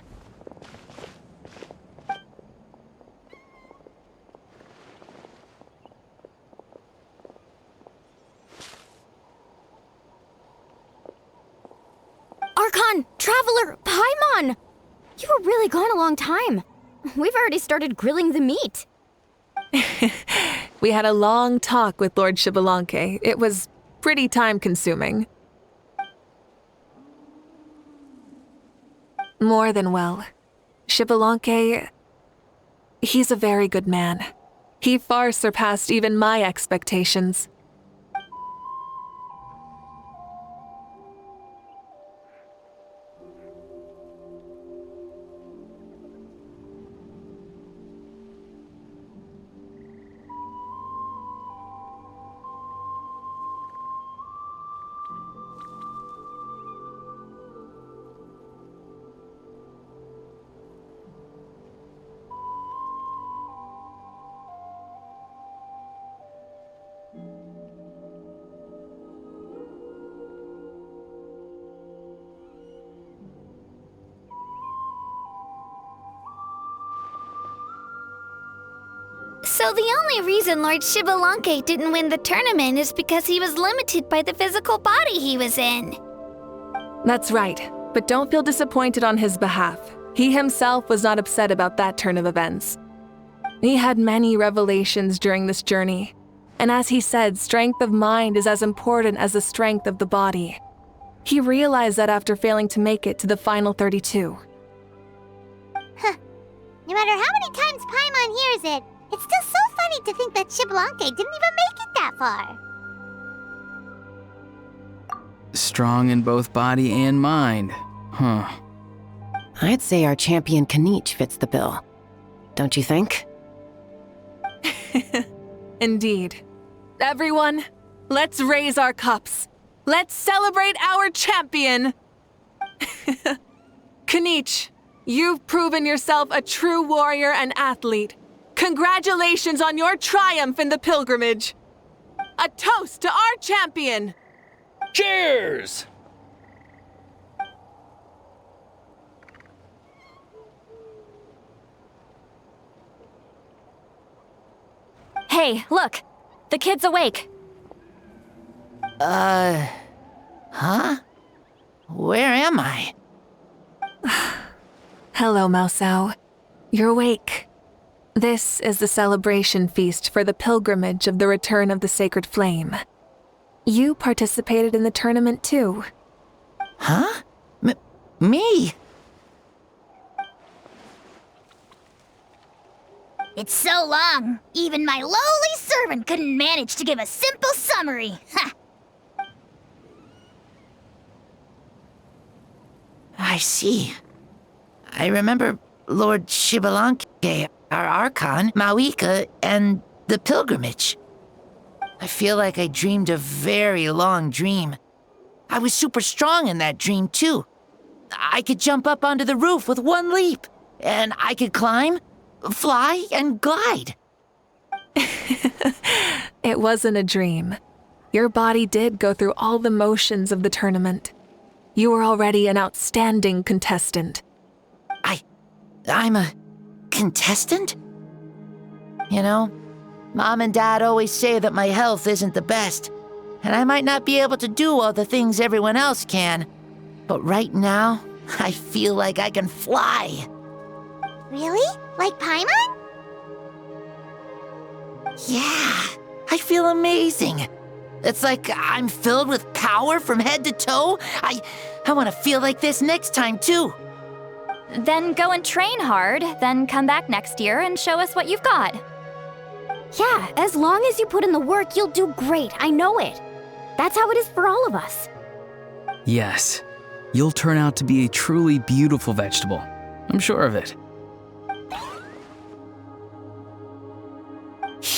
Archon! Traveler! Paimon! You were really gone a long time. We've already started grilling the meat. We had a long talk with Lord Xbalanque. It was pretty time-consuming. More than well. Xbalanque, he's a very good man. He far surpassed even my expectations. So the only reason Lord Xbalanque didn't win the tournament is because he was limited by the physical body he was in. That's right, but don't feel disappointed on his behalf. He himself was not upset about that turn of events. He had many revelations during this journey, and as he said, strength of mind is as important as the strength of the body. He realized that after failing to make it to the final 32. Huh. No matter how many times Paimon hears it, it's still so funny to think that Xbalanque didn't even make it that far. Strong in both body and mind. Huh. I'd say our champion Kaniche fits the bill. Don't you think? Indeed. Everyone, let's raise our cups. Let's celebrate our champion! Kaniche, you've proven yourself a true warrior and athlete. Congratulations on your triumph in the pilgrimage. A toast to our champion! Cheers! Hey, look! The kid's awake. Huh? Where am I? Hello, Maosao. You're awake. This is the celebration feast for the pilgrimage of the return of the sacred flame. You participated in the tournament too. Huh? Me? It's so long, even my lowly servant couldn't manage to give a simple summary. Ha! I see. I remember Lord Xbalanque, our Archon, Mawuika, and the pilgrimage. I feel like I dreamed a very long dream. I was super strong in that dream, too. I could jump up onto the roof with one leap, and I could climb, fly, and glide. It wasn't a dream. Your body did go through all the motions of the tournament. You were already an outstanding contestant. I'm a contestant? You know, Mom and Dad always say that my health isn't the best, and I might not be able to do all the things everyone else can. But right now, I feel like I can fly. Really? Like Paimon? Yeah, I feel amazing. It's like I'm filled with power from head to toe. I want to feel like this next time, too. Then go and train hard, then come back next year and show us what you've got. Yeah, as long as you put in the work, you'll do great. I know it. That's how it is for all of us. Yes. You'll turn out to be a truly beautiful vegetable. I'm sure of it.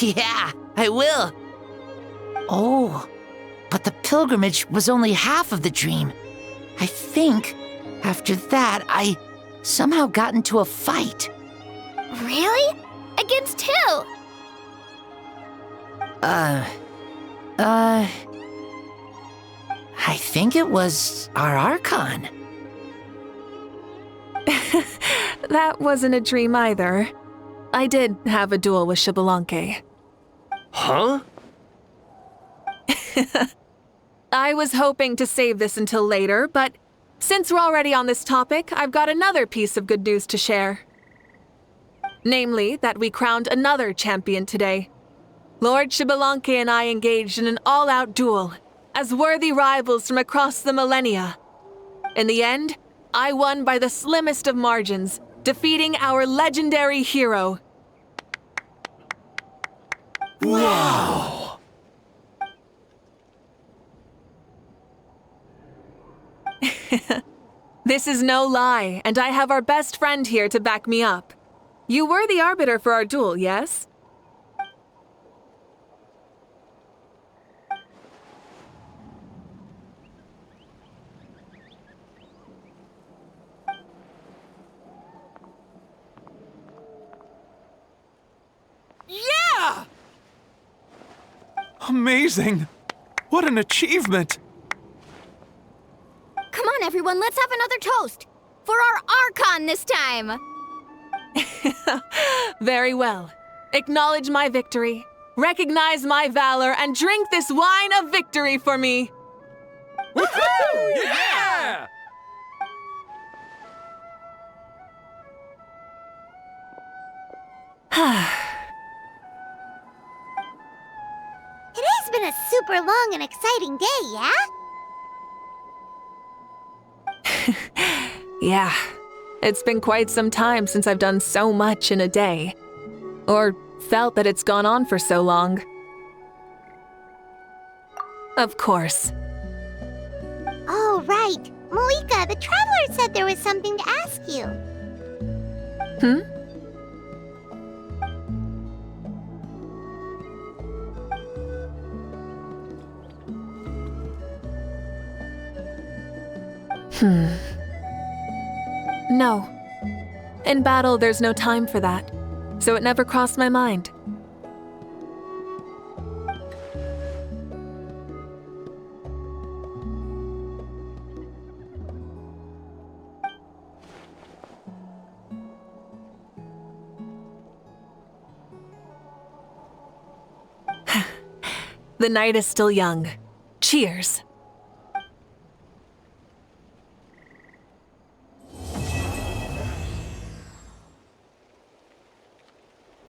Yeah, I will. Oh, but the pilgrimage was only half of the dream. I think after that, I somehow got into a fight. Really? Against who? I think it was our Archon. That wasn't a dream either. I did have a duel with Xbalanque. Huh? I was hoping to save this until later, but since we're already on this topic, I've got another piece of good news to share. Namely, that we crowned another champion today. Lord Xbalanque and I engaged in an all-out duel, as worthy rivals from across the millennia. In the end, I won by the slimmest of margins, defeating our legendary hero. Wow! This is no lie, and I have our best friend here to back me up. You were the arbiter for our duel, yes? Yeah! Amazing! What an achievement! Come on, everyone, let's have another toast! For our Archon this time! Very well. Acknowledge my victory, recognize my valor, and drink this wine of victory for me! Woohoo! Yeah! Today's been a super long and exciting day, yeah? Yeah, it's been quite some time since I've done so much in a day. Or felt that it's gone on for so long. Of course. Oh, right. Mawuika, the Traveler said there was something to ask you. No. In battle, there's no time for that, so it never crossed my mind. The night is still young. Cheers.